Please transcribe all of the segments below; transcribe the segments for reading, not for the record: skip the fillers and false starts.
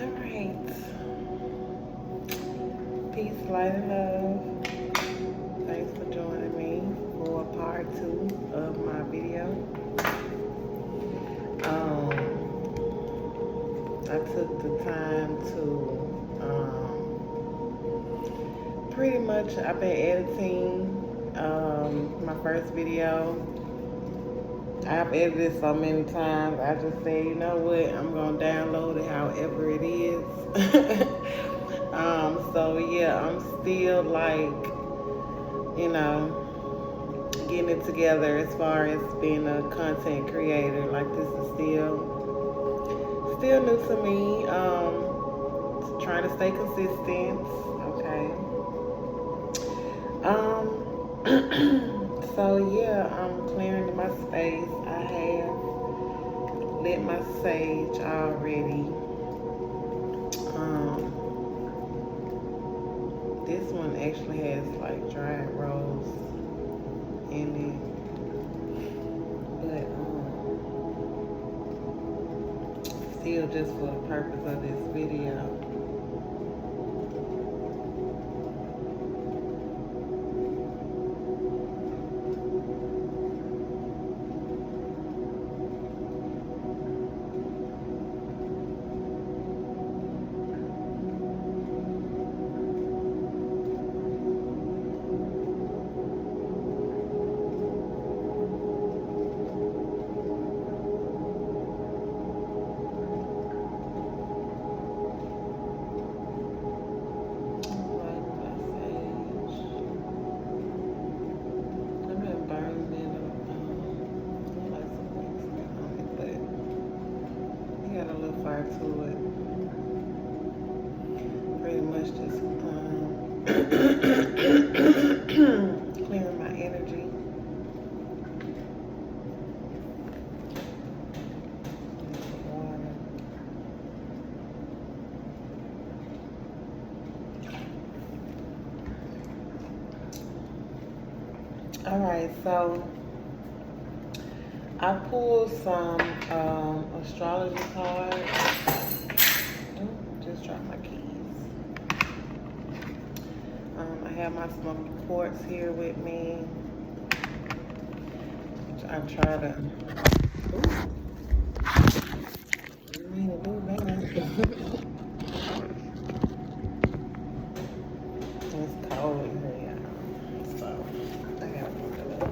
Alright. Peace, light, and love. Thanks for joining me for part 2 of my video. I took the time to pretty much, I've been editing my first video. I've edited so many times. I just said, you know what, I'm gonna download it however it is. So yeah, I'm still like, getting it together as far as being a content creator. Like, this is still new to me. Trying to stay consistent. Okay. So yeah, I'm clearing my space. I have lit my sage already. This one actually has like dried rose in it, but still, just for the purpose of this video. To it, pretty much just clearing my energy. All right, so I pulled some astrology cards. Just dropped my keys. I have my smoky quartz here with me. Which I try to. Didn't mean to do that. It's cold in here, y'all. So I gotta put it up.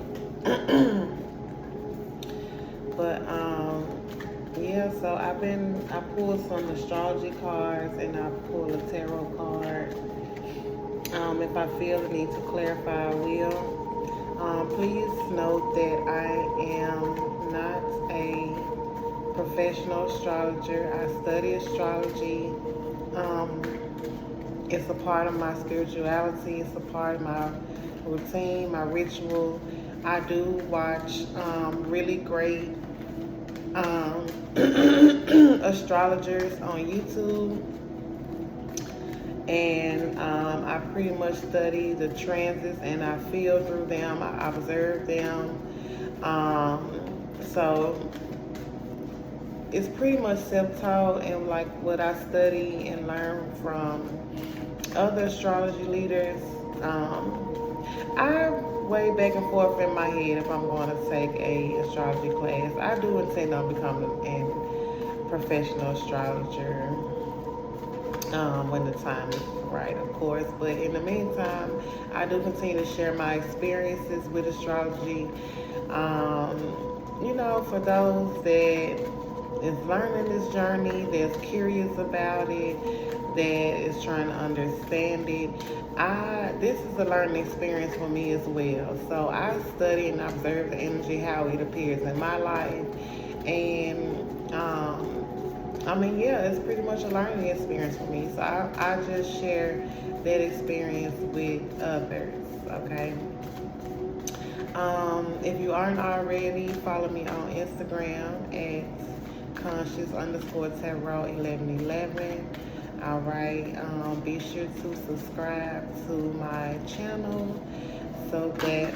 But yeah, so I pulled some astrology cards and I pulled a tarot card. If I feel the need to clarify, I will. Please note that I am not a professional astrologer. I study astrology. It's a part of my spirituality. It's a part of my routine, my ritual. I do watch really great astrologers on YouTube, and I pretty much study the transits and I feel through them. I observe them. So it's pretty much self-taught, and like what I study and learn from other astrology leaders. I way back and forth in my head if I'm going to take a astrology class. I do intend on becoming a professional astrologer when the time is right, of course. But in the meantime, I do continue to share my experiences with astrology. For those that is learning this journey, that's curious about it, that is trying to understand it. This is a learning experience for me as well. So I study and observe the energy, how it appears in my life. And it's pretty much a learning experience for me. So I just share that experience with others, okay? If you aren't already, follow me on Instagram at conscious_tarot1111. All right, be sure to subscribe to my channel so that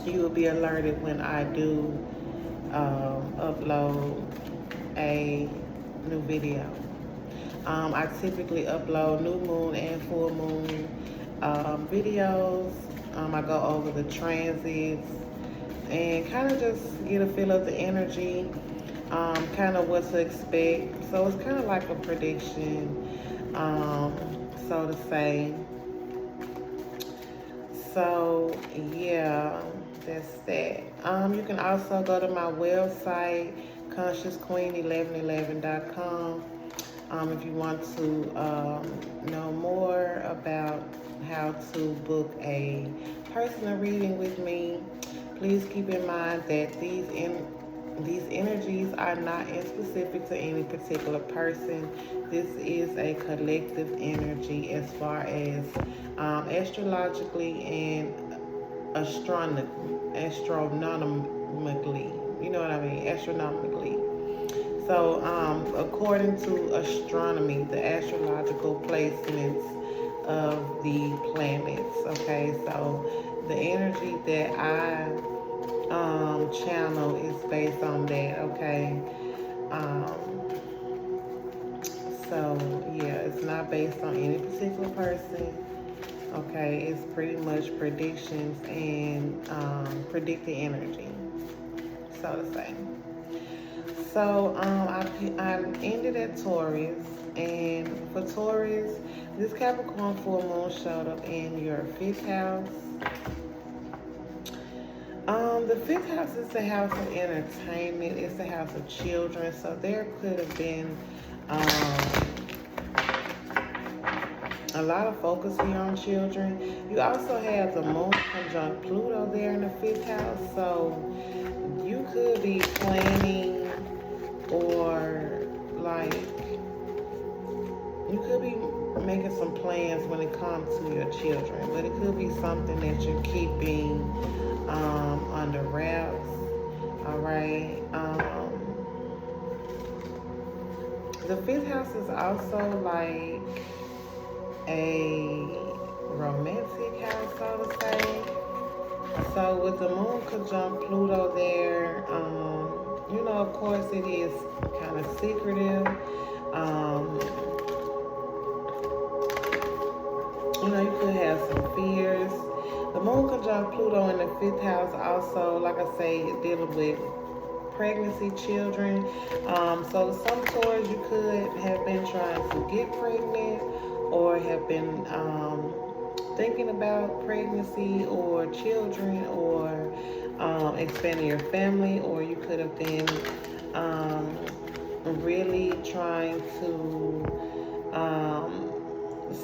you will be alerted when I do upload a new video. I typically upload new moon and full moon videos. I go over the transits and kind of just get a feel of the energy, kind of what to expect. So it's kind of like a prediction, so to say. So yeah, that's that. You can also go to my website, consciousqueen1111.com. If you want to know more about how to book a personal reading with me, please keep in mind that these energies are not in specific to any particular person. This is a collective energy as far as astrologically and astronomically. You know what I mean? Astronomically. So, according to astronomy, the astrological placements of the planets, okay? So, the energy that I channel is based on that, okay? So, yeah, it's not based on any particular person, okay? It's pretty much predictions and predicted energy, so to say. So I ended at Taurus, and for Taurus, this Capricorn full moon showed up in your 5th house. The 5th house is the house of entertainment. It's the house of children. So there could have been a lot of focus here on children. You also have the moon conjunct Pluto there in the 5th house. So you could be planning, or like you could be making some plans when it comes to your children, but it could be something that you're keeping under wraps. All right. The 5th house is also like a romantic house, so to say. So with the moon conjunct Pluto there, you know, of course, it is kind of secretive. You know, you could have some fears. The moon conjunct Pluto in the 5th house also, like I say, dealing with pregnancy, children. So some Taurus, you could have been trying to get pregnant, or have been thinking about pregnancy or children, or expanding your family, or you could have been really trying to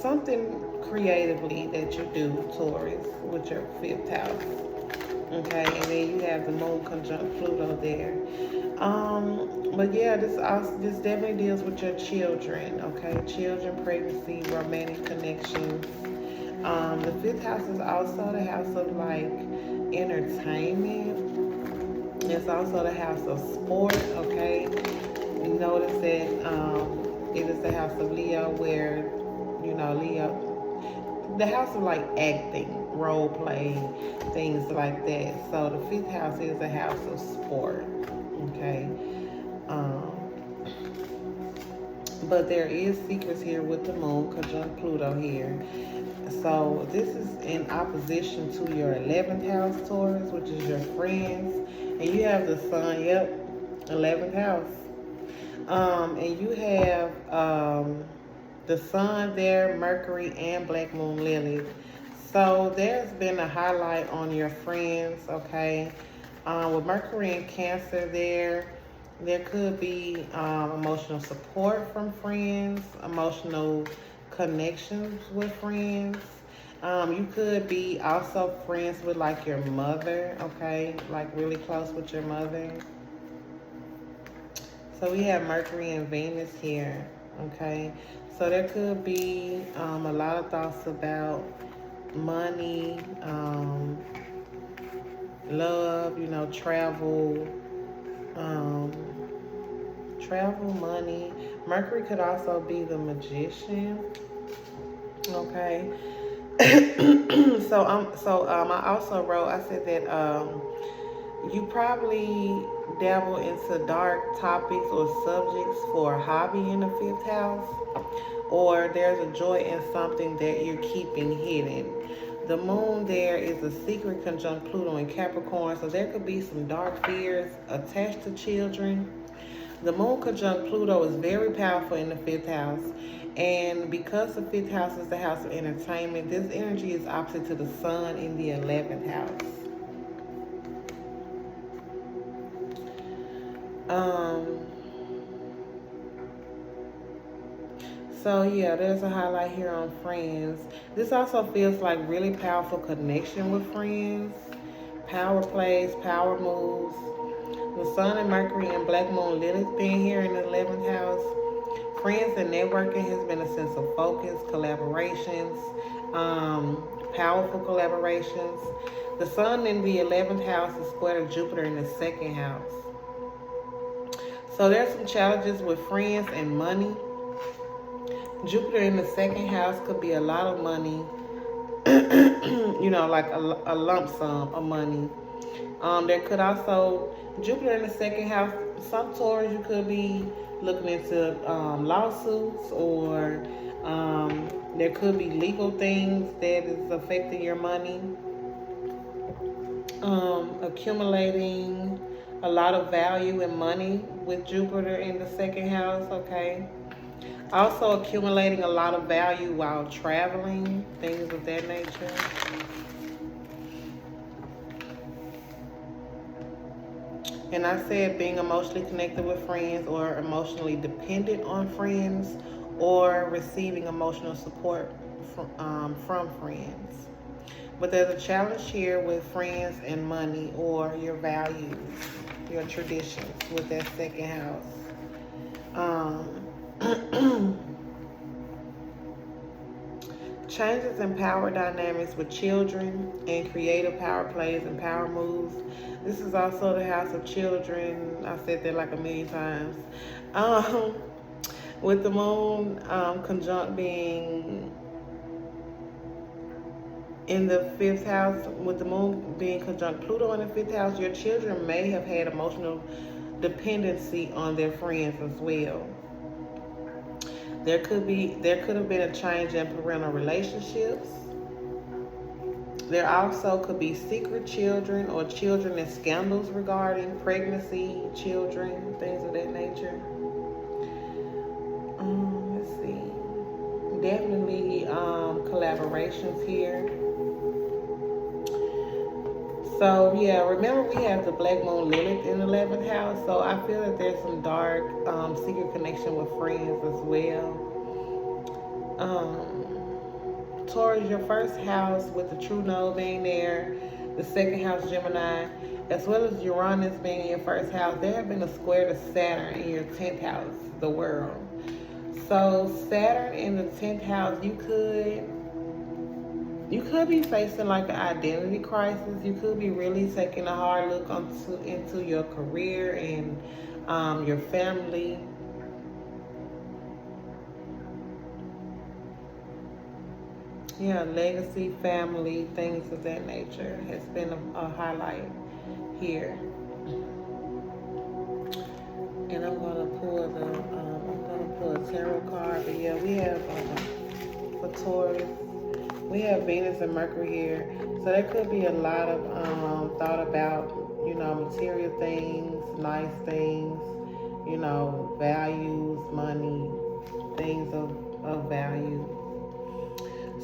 something creatively that you do, Taurus, with your 5th house. Okay, and then you have the moon conjunct Pluto there. But yeah, this definitely deals with your children. Okay, children, pregnancy, romantic connections. The 5th house is also the house of like entertainment. It's also the house of sport. Okay, you notice that it is the house of Leo, where you know Leo, the house of like acting, role play, things like that. So the 5th house is a house of sport. Okay. But there is secrets here with the moon conjunct Pluto here. So this is in opposition to your 11th house, Taurus, which is your friends. And you have the sun, 11th house. And you have the sun there, Mercury, and Black Moon Lilith. So there's been a highlight on your friends, okay? With Mercury and Cancer there could be emotional support from friends, emotional connections with friends. You could be also friends with like your mother, okay? Like really close with your mother. So we have Mercury and Venus here, okay? So there could be a lot of thoughts about money, love, you know, travel, money. Mercury could also be the magician, okay? I also wrote, I said that You probably dabble into dark topics or subjects for a hobby in the 5th house, or there's a joy in something that you're keeping hidden. The moon there is a secret conjunct Pluto in Capricorn, so there could be some dark fears attached to children. The moon conjunct Pluto is very powerful in the 5th house, and because the 5th house is the house of entertainment, this energy is opposite to the sun in the 11th house. So yeah, there's a highlight here on friends. This also feels like really powerful connection with friends. Power plays, power moves. The Sun and Mercury and Black Moon Lilith being here in the 11th house. Friends and networking has been a sense of focus, collaborations, powerful collaborations. The Sun in the 11th house is square to Jupiter in the 2nd house. So there's some challenges with friends and money. Jupiter in the 2nd house could be a lot of money, like a lump sum of money. There could also, Jupiter in the 2nd house, some Taurus, you could be looking into lawsuits, or there could be legal things that is affecting your money. Accumulating a lot of value and money with Jupiter in the 2nd house, okay? Also accumulating a lot of value while traveling, things of that nature. And I said being emotionally connected with friends, or emotionally dependent on friends, or receiving emotional support from friends. But there's a challenge here with friends and money, or your values, your traditions with that 2nd house. Changes in power dynamics with children and creative power plays and power moves. This is also the house of children. I said that like a million times. With the moon conjunct being in the 5th house, with the moon being conjunct Pluto in the 5th house, your children may have had emotional dependency on their friends as well. There could have been a change in parental relationships. There also could be secret children, or children in scandals regarding pregnancy, children, things of that nature. Let's see. Definitely collaborations here. So yeah, remember we have the Black Moon Lilith in the 11th house. So I feel that there's some dark secret connection with friends as well. Taurus, your 1st house with the true node being there, the 2nd house Gemini, as well as Uranus being in your 1st house. There have been a square to Saturn in your 10th house, the world. So Saturn in the 10th house, you could be facing like an identity crisis. You could be really taking a hard look into your career and your family. Yeah, legacy, family, things of that nature has been a highlight here. And I'm gonna pull a tarot card. But yeah, we have for Taurus, we have Venus and Mercury here. So there could be a lot of thought about, material things, nice things, values, money, things of value.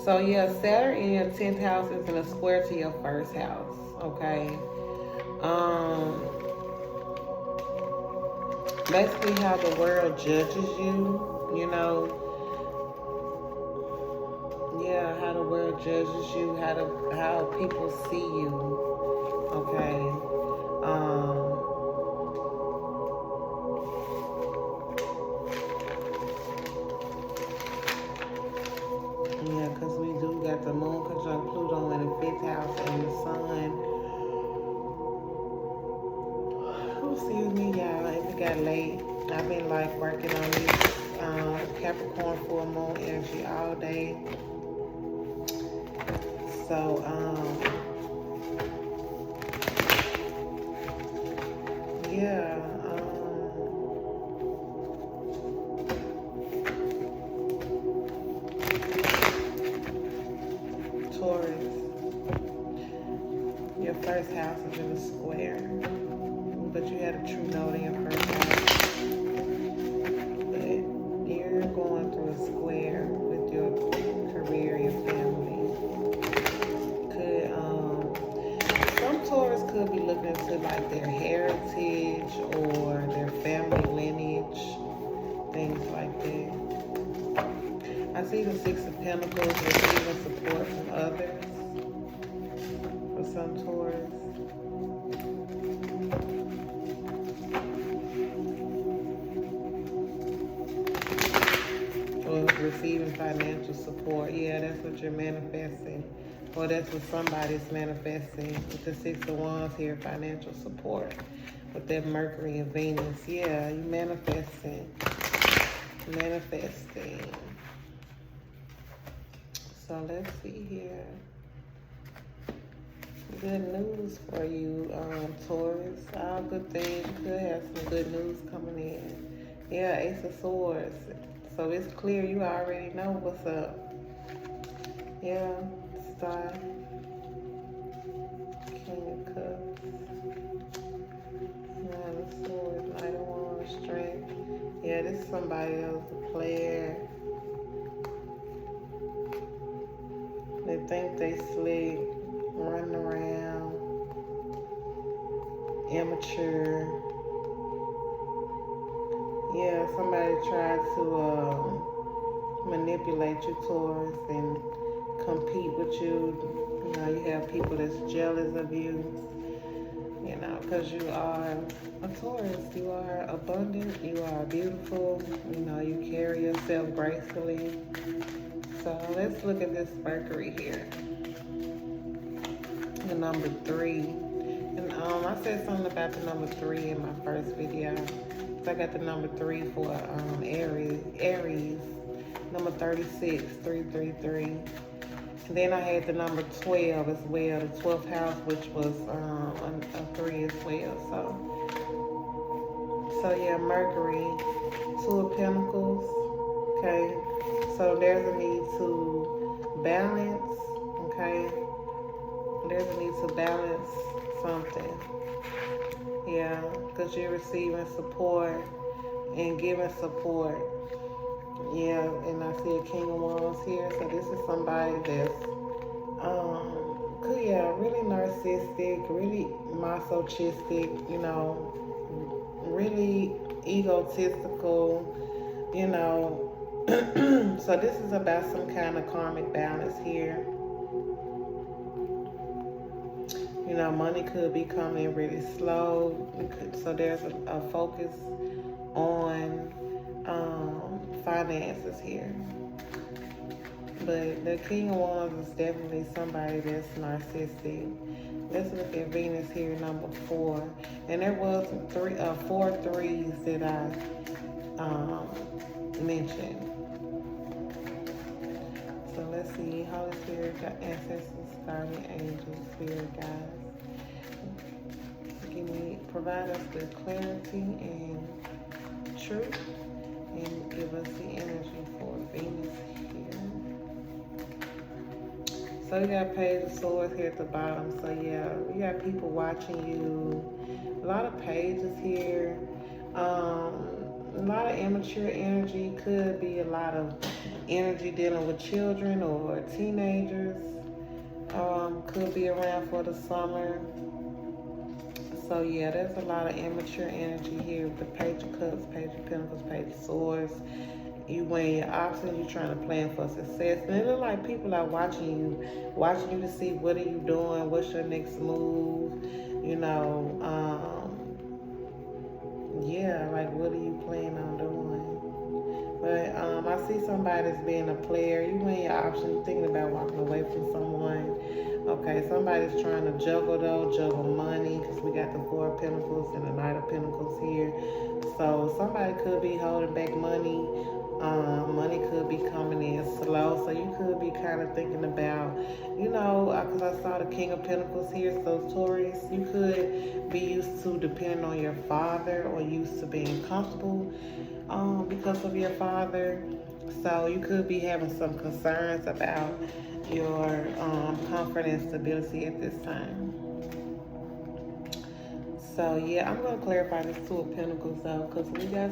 So yeah, Saturn in your 10th house is in a square to your 1st house, okay? Basically how the world judges you, yeah, how the world judges you, how people see you, okay? Yeah, because we do got the moon conjunct Pluto in the 5th house and the sun. Oh, excuse me, y'all. It got late. I've been working on this Capricorn full moon energy all day. So Yeah. Taurus. Your first house is in a square, but you had a true note in your first house. But you're going through a square with your career, your family. Some Taurus could be looking into like their heritage or their family lineage, things like that. I see the Six of Pentacles receiving support from others for some Taurus. Or receiving financial support. Yeah, that's what you're manifesting. Or that's what somebody's manifesting with the Six of Wands here, financial support. With that Mercury and Venus. Yeah, you manifesting. Manifesting. So let's see here. Good news for you, Taurus. All good things. You could have some good news coming in. Yeah, Ace of Swords. So it's clear you already know what's up. Yeah, Star. King of Cups. Nine of Swords. Knight of Wands. Strength. Yeah, this is somebody else, a player. They think they slick, running around, immature. Yeah, somebody tried to manipulate you, Taurus, and compete with you. You know, you have people that's jealous of you, you know, because you are a Taurus. You are abundant, you are beautiful, you know, you carry yourself gracefully. So let's look at this Mercury here. The number 3. And I said something about the number 3 in my first video. So I got the number 3 for Aries. Number 36, 333. And then I had the number 12 as well, the 12th house, which was a 3 as well. So yeah, Mercury, 2 of Pentacles. Okay. So there's a need to balance, okay? There's a need to balance something. Yeah, because you're receiving support and giving support. Yeah, and I see a King of Wands here. So this is somebody that's, really narcissistic, really masochistic, you know, really egotistical, you know. So this is about some kind of karmic balance here. You know, money could be coming really slow. So there's a focus on finances here. But the King of Wands is definitely somebody that's narcissistic. Let's look at Venus here, number 4. And there was 4 threes that I mentioned. So let's see, Holy Spirit, ancestors, guardian angels, spirit guides. Provide us with clarity and truth, and give us the energy for Venus here. So we got Page of Swords here at the bottom. So yeah, we got people watching you. A lot of pages here. A lot of immature energy. Could be a lot of energy dealing with children or teenagers. Could be around for the summer. So yeah, there's a lot of immature energy here with the Page of Cups, Page of Pentacles, Page of Swords. You weighing your options, you're trying to plan for success. And it looks like people are watching you to see what are you doing, what's your next move, you know, yeah, like what are you planning on doing? But I see somebody that's being a player. You weighing your options, you're thinking about walking away from someone. Okay, somebody's trying to juggle money, because we got the 4 of Pentacles and the Knight of Pentacles here. So somebody could be holding back money. Money could be coming in slow. So you could be kind of thinking about, because I saw the King of Pentacles here. So Taurus, you could be used to depending on your father or used to being comfortable because of your father. So you could be having some concerns about your comfort and stability at this time. So yeah, I'm gonna clarify this Two of Pentacles though, because we got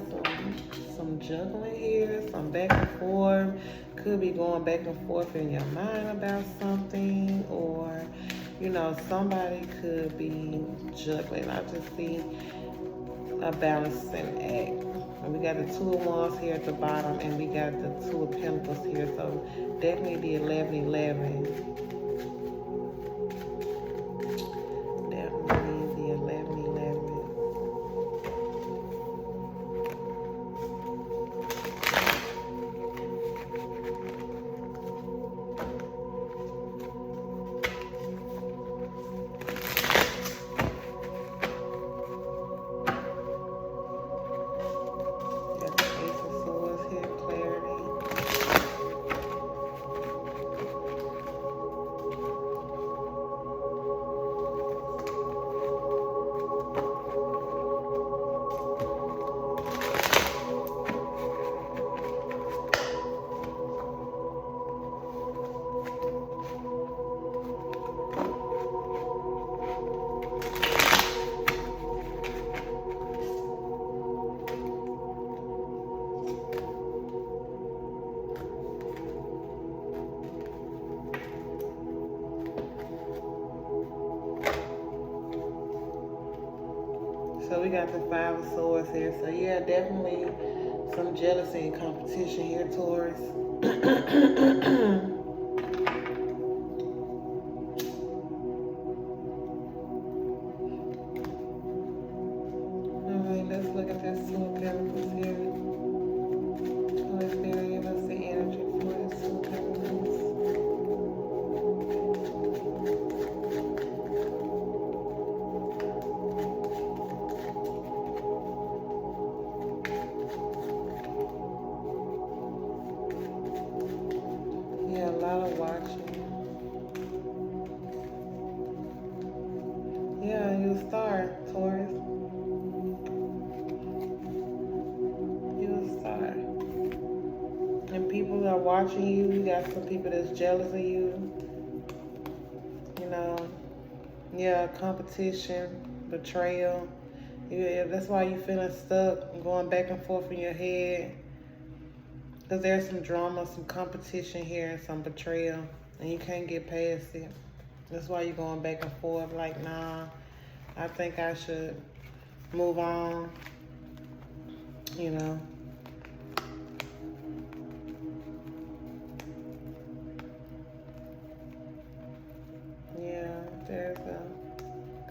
some juggling here, some back and forth. Could be going back and forth in your mind about something, or somebody could be juggling. I just see a balancing act. And we got the Two of Wands here at the bottom, and we got the Two of Pentacles here. So definitely the 11-11. So we got the Five of Swords here. So yeah, definitely some jealousy and competition here, Taurus. Alright, let's look at this Two of Pentacles here. Holy Spirit, give us the energy for this Two of Pentacles. Yeah, a lot of watching. Yeah, you're a star, Taurus. You're a star. And people are watching you. You got some people that's jealous of you. Yeah, competition, betrayal. Yeah, that's why you're feeling stuck, going back and forth in your head. Because there's some drama, some competition here, and some betrayal. And you can't get past it. That's why you're going back and forth like, nah, I think I should move on. Yeah, there's a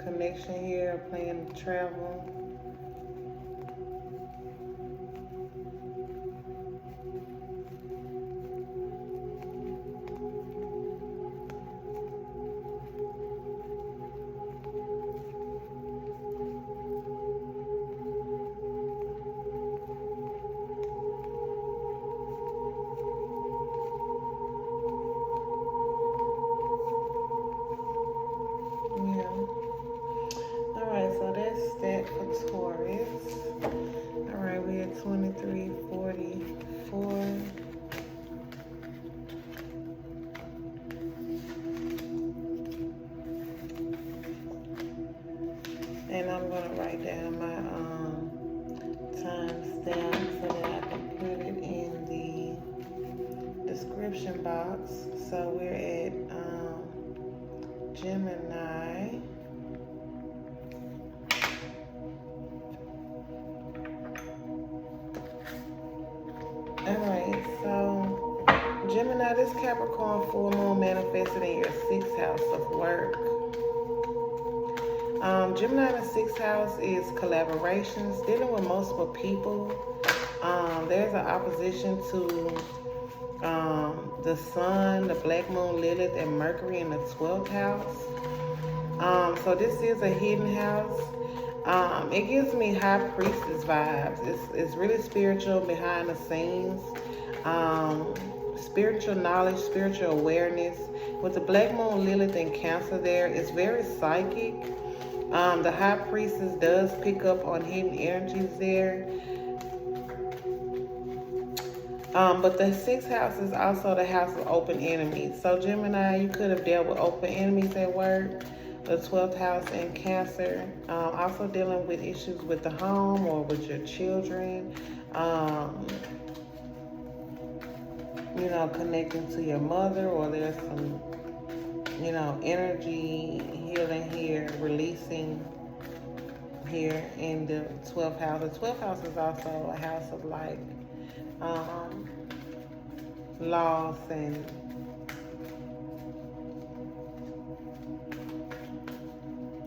connection here, a plan to travel. For Taurus. All right, we're at 2344. And I'm going to write down my timestamp so that I can put it in the description box. So we're at Gemini. Alright, so Gemini, this Capricorn full moon manifested in your 6th house of work. Gemini in the 6th house is collaborations, dealing with multiple people. There's an opposition to the Sun, the Black Moon, Lilith, and Mercury in the 12th house. So this is a hidden house. It gives me high priestess vibes. It's really spiritual behind the scenes. Spiritual knowledge, spiritual awareness. With the Black Moon, Lilith, and Cancer there, it's very psychic. The high priestess does pick up on hidden energies there. But the sixth house is also the house of open enemies. So Gemini, you could have dealt with open enemies at work. The 12th house in Cancer. Also dealing with issues with the home or with your children. You know, connecting to your mother, or there's some, you know, energy healing here, releasing here in the 12th house. The 12th house is also a house of like loss and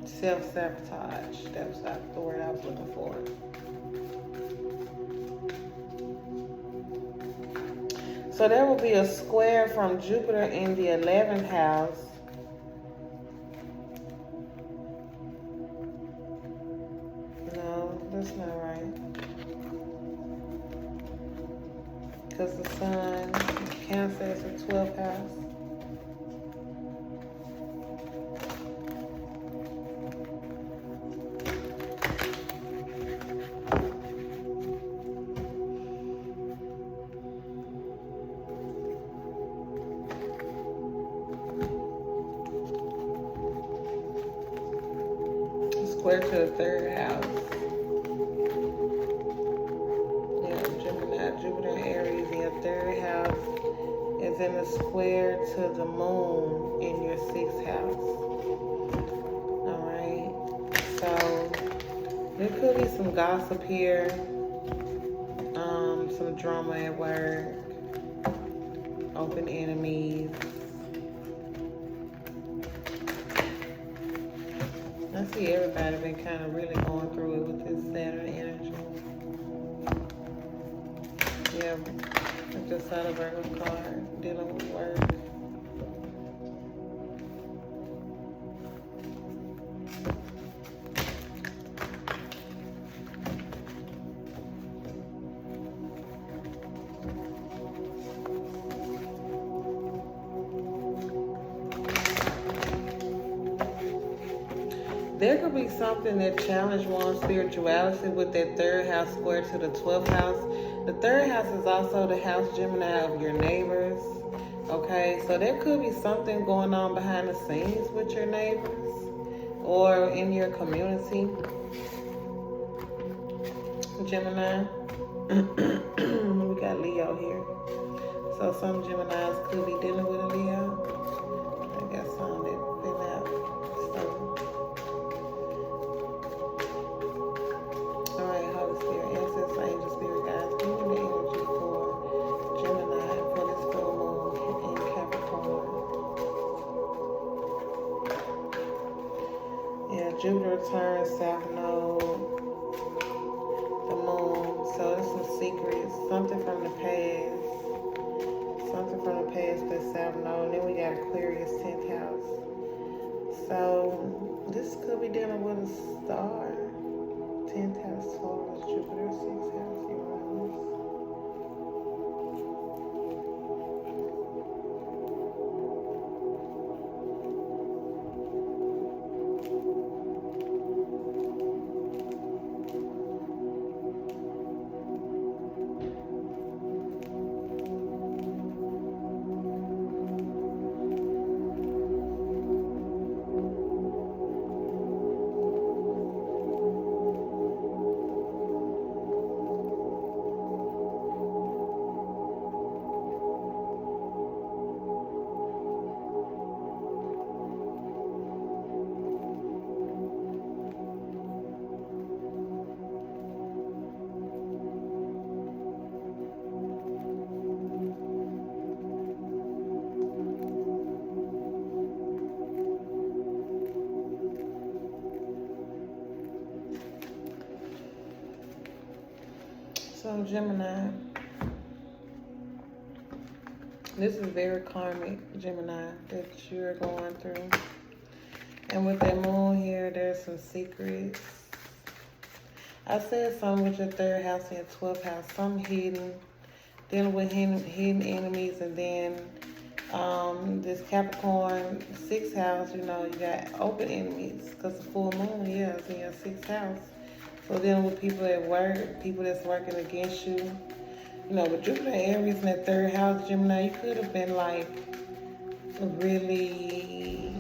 self-sabotage. That's the word I was looking for. So there will be a square from Jupiter in the 11th house. No, that's not right. Because the sun, Cancer is the 12th house. Square to the 3rd house. Yeah, Gemini, Jupiter, and Aries in your 3rd house is in a square to the moon in your 6th house. Alright. So there could be some gossip here. Some drama at work. Open enemies. I see everybody been kind of really going through it with this Saturn energy. Yeah, I just saw the Virgo card dealing with work. There could be something that challenged one's spirituality with that 3rd house square to the 12th house. The 3rd house is also the house, Gemini, of your neighbors. Okay, so there could be something going on behind the scenes with your neighbors or in your community, Gemini. We got Leo here. So some Geminis could be dealing with a Leo. I got some that been out. Alright, Holy Spirit, ancestors, angel, spirit guides, give me the energy for Gemini for this full moon in Capricorn. Yeah, Jupiter returns, South Node, the moon. So there's some secrets, something from the past. Something from the past that's South Node. And then we got Aquarius, 10th house. So this could be dealing with a star. 10th house, Taurus, Jupiter, 6th house, Uranus. So Gemini, this is very karmic, Gemini, that you're going through. And with that moon here, there's some secrets. I said something with your third house and your 12th house, some hidden, dealing with hidden enemies, and then this Capricorn 6th house, you know, you got open enemies because the full moon, yeah, is in your 6th house. So dealing with people at work, people that's working against you. You know, with Jupiter and Aries in that third house, Gemini, you could have been like really,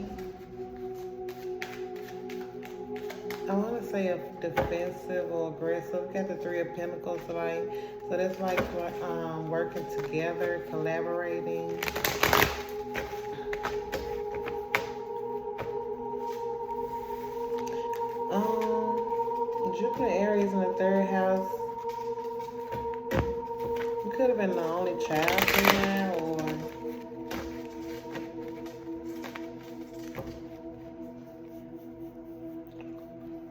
I want to say a defensive or aggressive. We got the Three of Pentacles, like, so that's like working together, collaborating. Jupiter Aries in the third house. You could have been the only child in there, or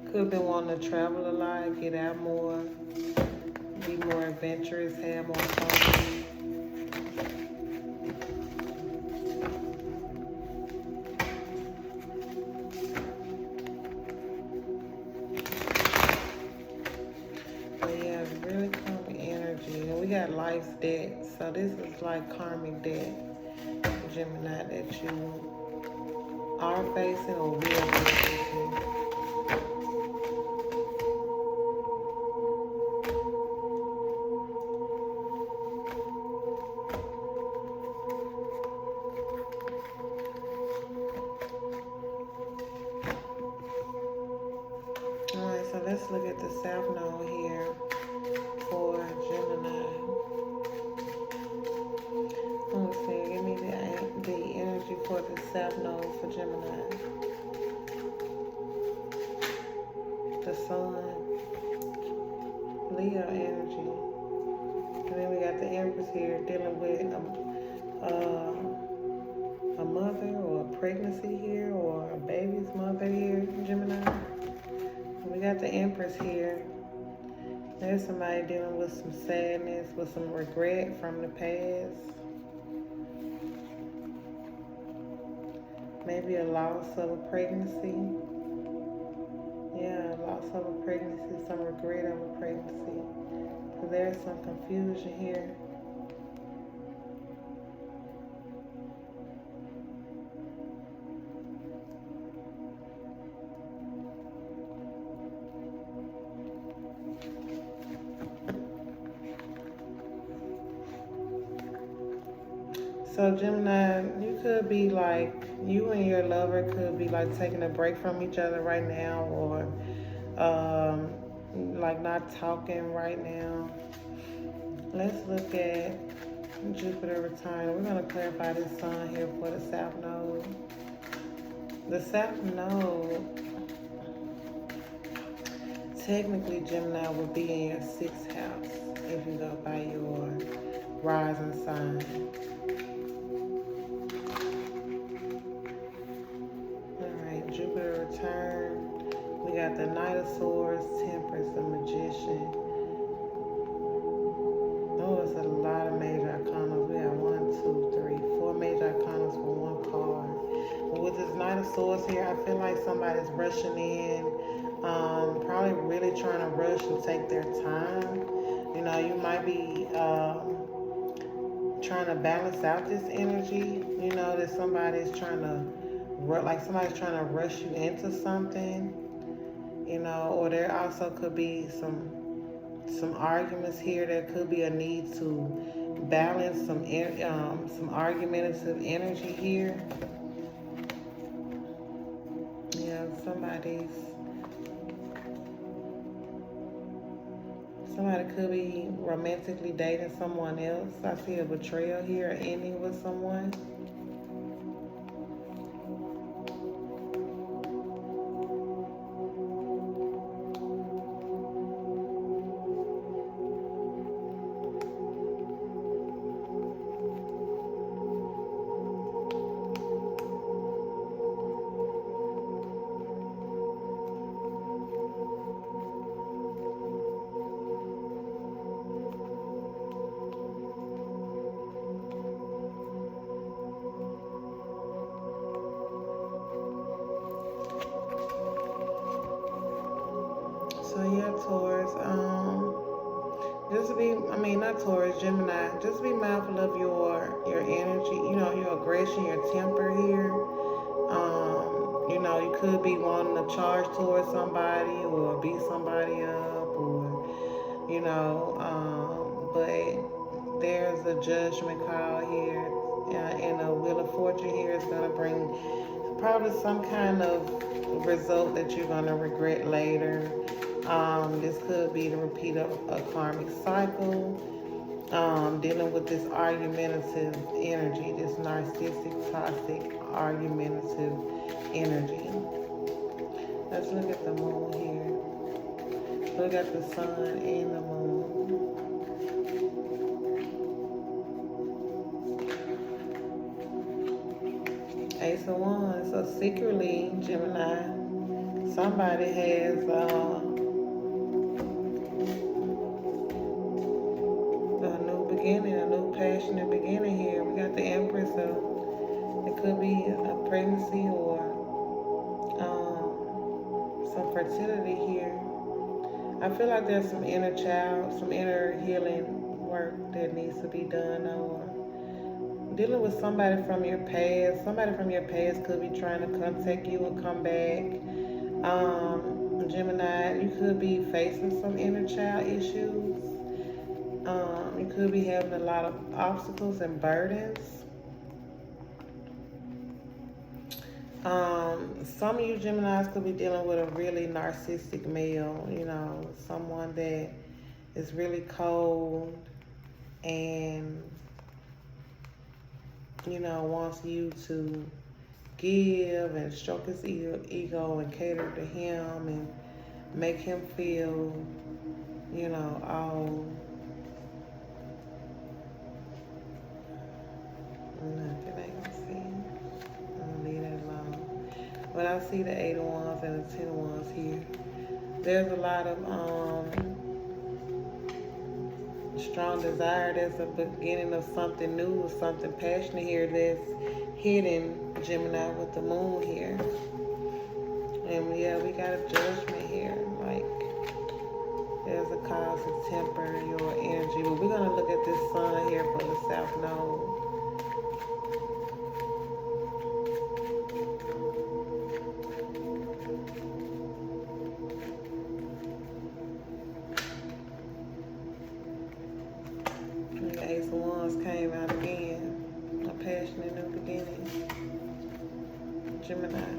could have been wanting to travel a lot, get out more, be more adventurous, have more fun. We got life's debt, so this is like karmic debt, Gemini, that you are facing or will be facing. Alright, so let's look at the South Node here for Gemini. Give me the energy for the South Node for Gemini. The Sun, Leo energy. And then we got the Empress here dealing with a mother or a pregnancy here, or a baby's mother here, Gemini. And we got the Empress here. There's somebody dealing with some sadness, with some regret from the past. Maybe a loss of a pregnancy. Yeah, loss of a pregnancy, some regret of a pregnancy. So there's some confusion here. So Gemini, you could be like, you and your lover could be like taking a break from each other right now, or like not talking right now. Let's look at Jupiter return. We're going to clarify this sun here for the South Node. The South Node, technically Gemini would be in your 6th house if you go by your rising sign. Jupiter return. We got the Knight of Swords, Temperance, the Magician. Oh, it's a lot of major arcana. We got 1, 2, 3, 4 major arcana for one card. But with this Knight of Swords here, I feel like somebody's rushing in, probably really trying to rush and take their time. You know, you might be trying to balance out this energy. You know, that somebody's trying to, like somebody's trying to rush you into something, you know, or there also could be some arguments here. There could be a need to balance some argumentative energy here. Yeah, somebody could be romantically dating someone else. I see a betrayal here, an ending with someone. Taurus, Gemini, just be mindful of your energy, your aggression, your temper here. You could be wanting to charge towards somebody or beat somebody up but there's a judgment call here. And a wheel of fortune here is going to bring probably some kind of result that you're going to regret later. This could be the repeat of a karmic cycle. Dealing with this argumentative energy, this narcissistic, toxic, argumentative energy. Let's look at the moon here. Look at the sun and the moon. Ace of Wands. So secretly, Gemini, somebody has a new beginning, a new passionate beginning here. We got the Empress, so it could be a pregnancy or some fertility here. I feel like there's some inner child, some inner healing work that needs to be done, or dealing with somebody from your past. Somebody from your past could be trying to contact you or come back. Gemini, you could be facing some inner child issues. You could be having a lot of obstacles and burdens. Some of you Geminis could be dealing with a really narcissistic male, someone that is really cold and, wants you to give and stroke his ego and cater to him and make him feel, all nothing I can see. I'm gonna leave that alone. But I see the 8 of Wands and the 10 of Wands here. There's a lot of strong desire. There's a beginning of something new or something passionate here that's hidden, Gemini, with the moon here. And yeah, we got a judgment here. Like, there's a cause to temper your energy. But we're going to look at this sun here for the South Node. The Ace of Wands came out again. A passionate new beginning. Gemini.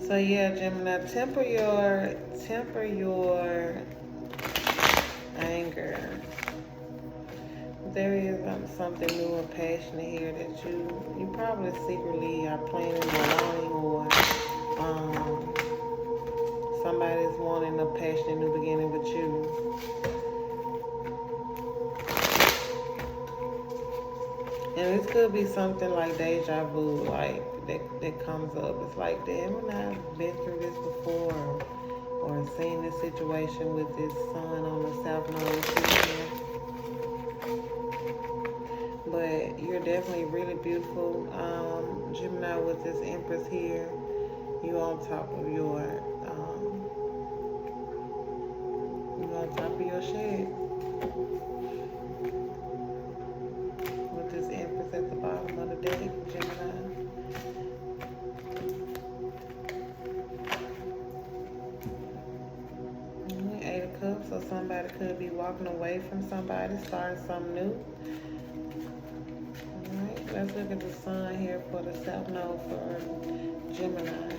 So yeah, Gemini, temper your anger. There is something new and passionate here that you probably secretly are planning on, or somebody's wanting a passionate new beginning with you. And this could be something like deja vu, like that comes up. It's like, damn, I've been through this before, or seen this situation with this sun on the South Node. But you're definitely really beautiful, Gemini, with this Empress here. You on top of your shit. With this Empress at the bottom of the deck, Gemini. Eight of Cups, so somebody could be walking away from somebody, starting something new. Alright, let's look at the sun here for the South Node for Gemini.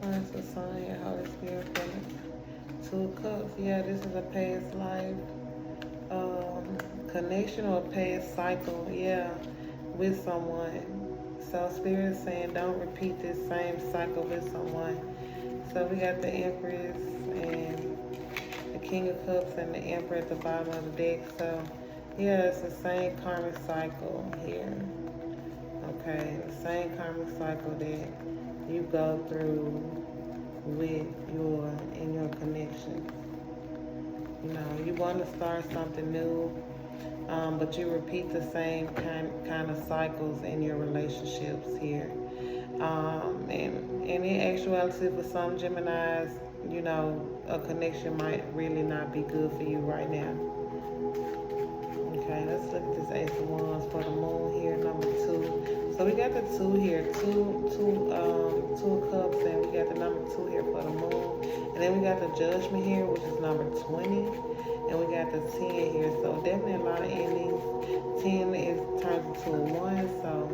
Where's the sun here? Holy Spirit for it. 2 of Cups. Yeah, this is a past life connection or a past cycle. Yeah, with someone. So Spirit is saying don't repeat this same cycle with someone. So we got the Empress and the King of Cups and the Emperor at the bottom of the deck. So yeah, it's the same karmic cycle here. Okay, the same karmic cycle that you go through with your connection. You know, you want to start something new, but you repeat the same kind of cycles in your relationships here. And in actuality, for some Geminis, you know, a connection might really not be good for you right now. Okay, let's look at this Ace of Wands for the moon here, number 2. So we got the 2 here, two of Cups, and we got the number 2 here for the moon. And then we got the Judgment here, which is number 20. And we got the 10 here, so definitely a lot of endings. 10 turns into a 1, so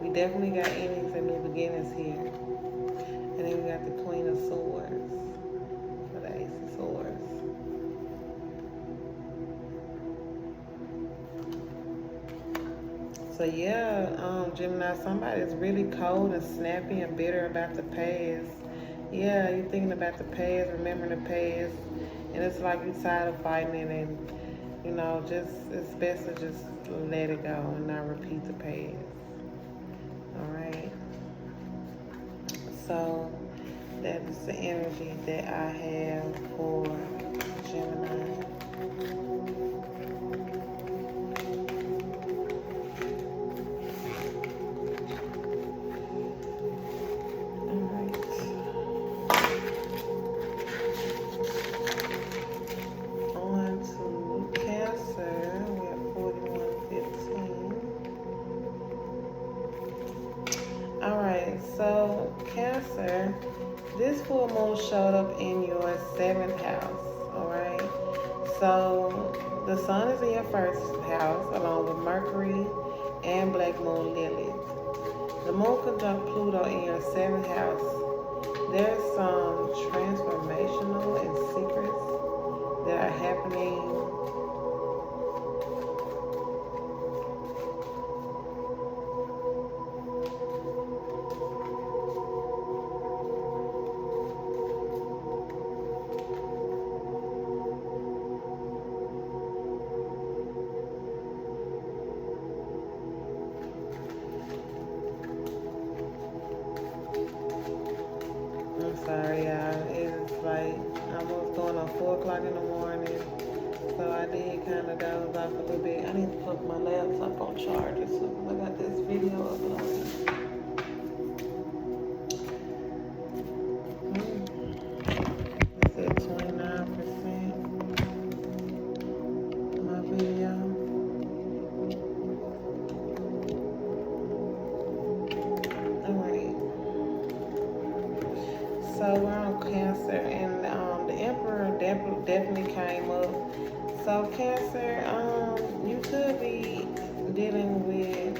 we definitely got endings and new beginnings here. And then we got the Queen of Swords for the Ace of Swords. So yeah, Gemini, somebody's really cold and snappy and bitter about the past. Yeah, you're thinking about the past, remembering the past, and it's like you're tired of fighting it, and you know, it's best to just let it go and not repeat the past. All right. So that is the energy that I have for Gemini. So, Cancer, this full moon showed up in your 7th house, all right? So, the sun is in your 1st house, along with Mercury and Black Moon Lilith. The moon conjunct Pluto in your 7th house. There's some transformational and secrets that are happening. Sorry, y'all. It's like almost going on 4 o'clock in the morning. So I did kind of doze off a little bit. I need to plug my laptop on charger so I got this video uploaded. It said 29% my video. So we're on Cancer, and the Emperor definitely came up. So Cancer, you could be dealing with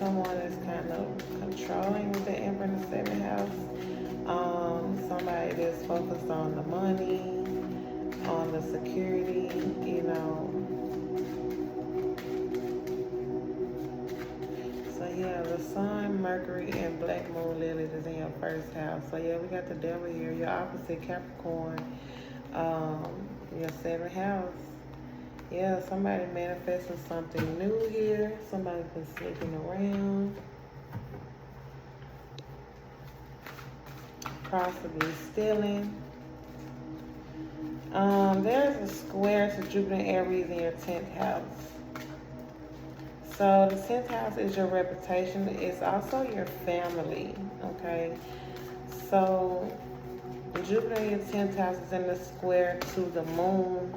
someone that's kind of controlling with the Emperor in the 7th house. Somebody that's focused on the money, on the security, you know. Yeah, the Sun, Mercury, and Black Moon Lilith is in your 1st house. So yeah, we got the Devil here, your opposite Capricorn, your 7th house. Yeah, somebody manifesting something new here. Somebody's been sneaking around, possibly stealing. There's a square to Jupiter and Aries in your 10th house. So the 10th house is your reputation. It's also your family, okay? So Jupiter in your 10th house is in the square to the moon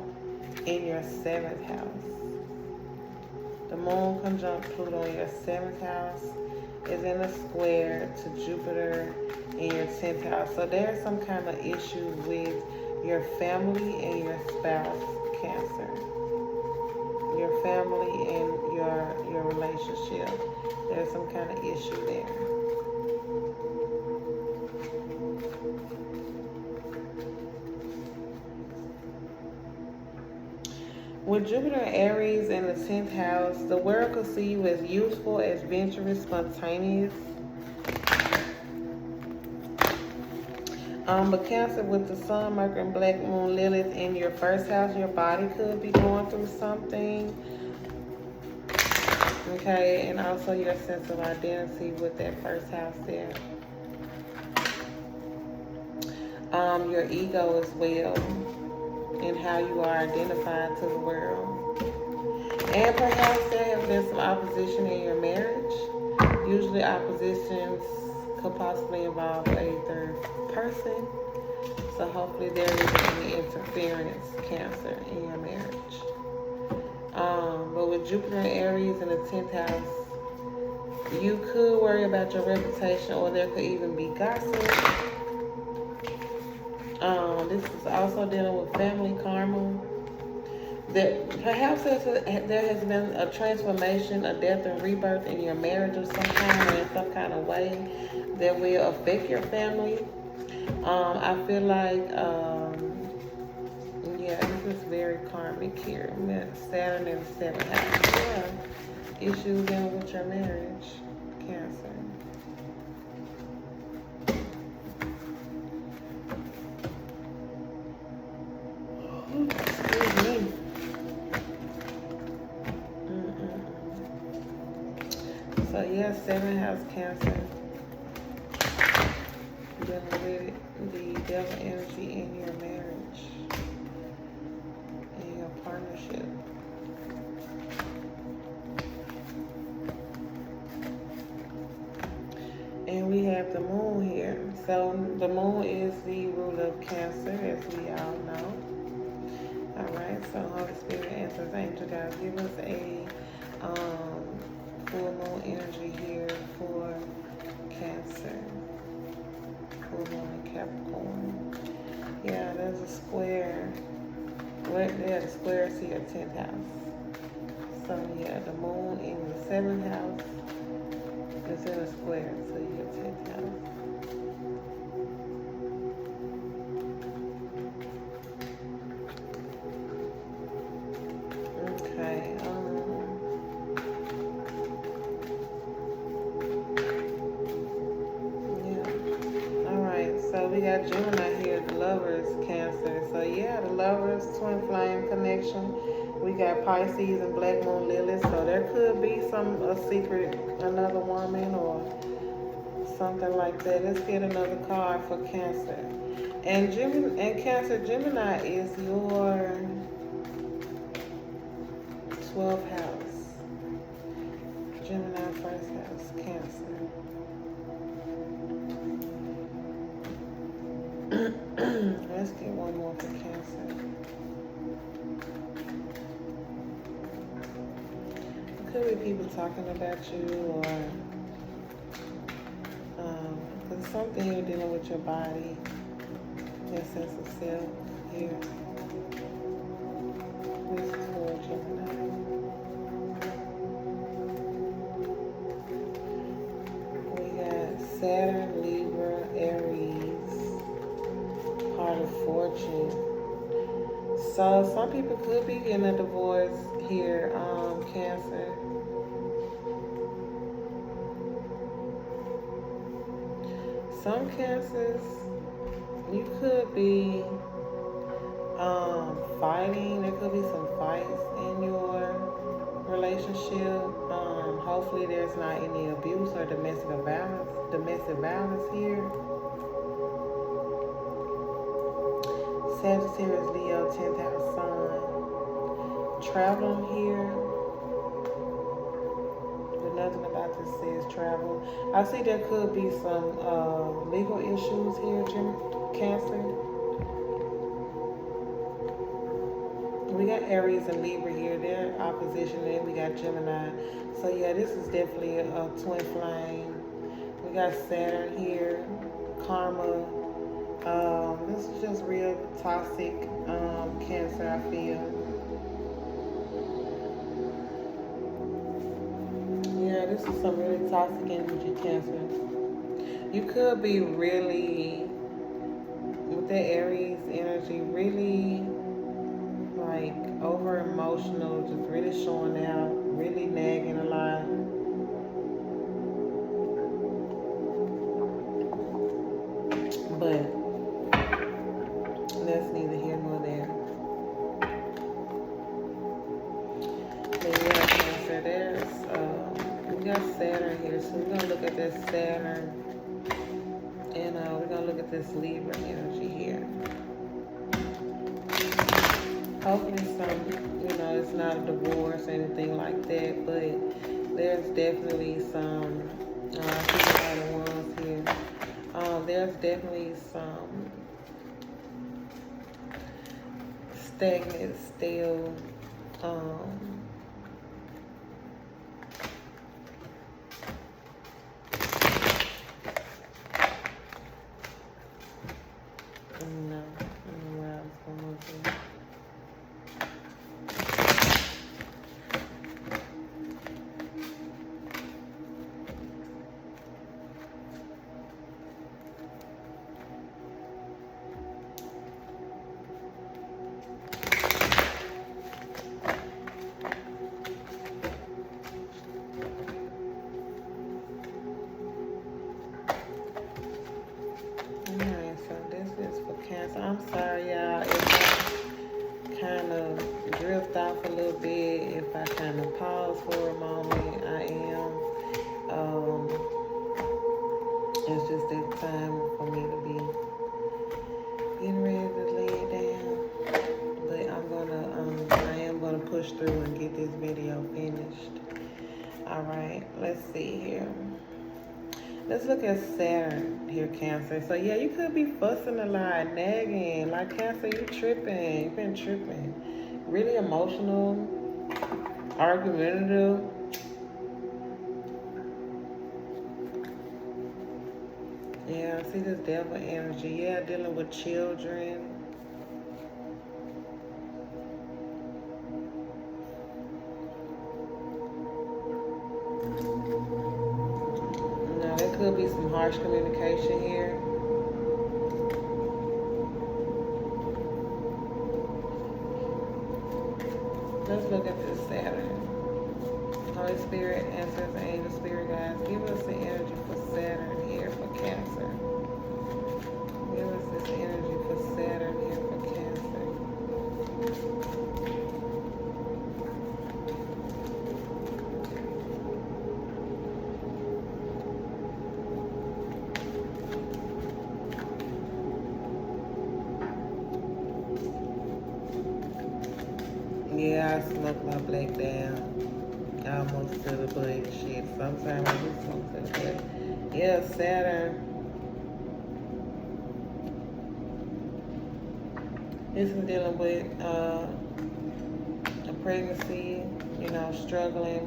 in your 7th house. The moon conjunct Pluto in your 7th house is in a square to Jupiter in your 10th house. So there's some kind of issue with your family and your spouse, Cancer. Your family and your relationship. There's some kind of issue there. With Jupiter and Aries in the 10th house, the world could see you as youthful, adventurous, spontaneous. But Cancer, with the Sun, Mercury, and Black Moon Lilith in your 1st house, your body could be going through something. Okay, and also your sense of identity with that 1st house there. Your ego as well. and how you are identified to the world. And perhaps there have been some opposition in your marriage. Usually oppositions could possibly involve a third person. So hopefully there isn't any interference, Cancer, in your marriage. But with Jupiter and Aries in the 10th house, you could worry about your reputation, or there could even be gossip. This is also dealing with family karma. That perhaps there has been a transformation, a death and rebirth in your marriage of some kind, or in some kind of way that will affect your family. I feel like, yeah, this is very karmic here. Saturn in the 7th house. Yeah, issues dealing with your marriage, Cancer. Excuse me. So yeah, 7th house, Cancer. Dealing with the devil energy in your marriage, in your partnership. And we have the moon here. So the moon is the ruler of Cancer, as we all know. Alright, so Holy Spirit, answers, angel guys, give us a full moon energy here for Cancer. Full moon in Capricorn. Yeah, there's a square. Yeah, the square is here, 10th house. So yeah, the moon in the 7th house is in a square to your 10th house. Okay. Yeah. All right. So we got Gemini here, the Lovers, Cancer. So yeah, the Lovers, twin flame connection. We got Pisces and Black Moon Lilith. So there could be a secret, another woman or something like that. Let's get another card for Cancer. And Cancer, Gemini is your 12th house. Gemini, 1st house, Cancer. Let's get one more for Cancer. Could be people talking about you, or because something you're dealing with your body, your sense of self here. This is for Gemini. We got Saturn, Libra, Aries, part of fortune. So some people could be getting a divorce here, Cancer. Some Cancers, you could be fighting. There could be some fights in your relationship. Hopefully there's not any abuse or domestic violence here. Sagittarius, Leo, 10th house sign. Traveling here. But nothing about this says travel. I see there could be some legal issues here, Cancer. We got Aries and Libra here. They're opposition. Then we got Gemini. So yeah, this is definitely a twin flame. We got Saturn here. Karma. This is just real toxic Cancer, I feel. Yeah, this is some really toxic energy, Cancer. You could be really, with that Aries energy, really like over emotional, just really showing out, really nagging a lot. But that's neither here nor there. But yeah, Cancer, we got Saturn here, so we're gonna look at this Saturn, and we're gonna look at this Libra energy here. Hopefully it's not a divorce or anything like that, but there's definitely some, I see a lot of ones here. There's definitely some stagnant still, no, I don't know where I was going with this. Alright, so this is for Cancer. I'm sorry, y'all, if I kind of drift off a little bit, if I kind of pause for a moment, I am. It's just that time for me to be getting ready to lay it down. But I am gonna push through and get this video finished. Alright, let's see here. Let's look at Saturn here, Cancer. So yeah, you could be fussing a lot, nagging. Like Cancer, you tripping. You've been tripping. Really emotional, argumentative. Yeah, I see this devil energy. Yeah, dealing with children. Now, there could be some harsh communication here. Let's look at this Saturn. Holy Spirit, answers, angel, spirit guides. Give us the energy for Saturn here for Cancer. Give us this energy for Saturn here for Cancer. Yeah, I smoked my black down. Almost to the butt. Shit, sometimes I do smoke to the butt. Yeah, Saturn. This is dealing with a pregnancy, struggling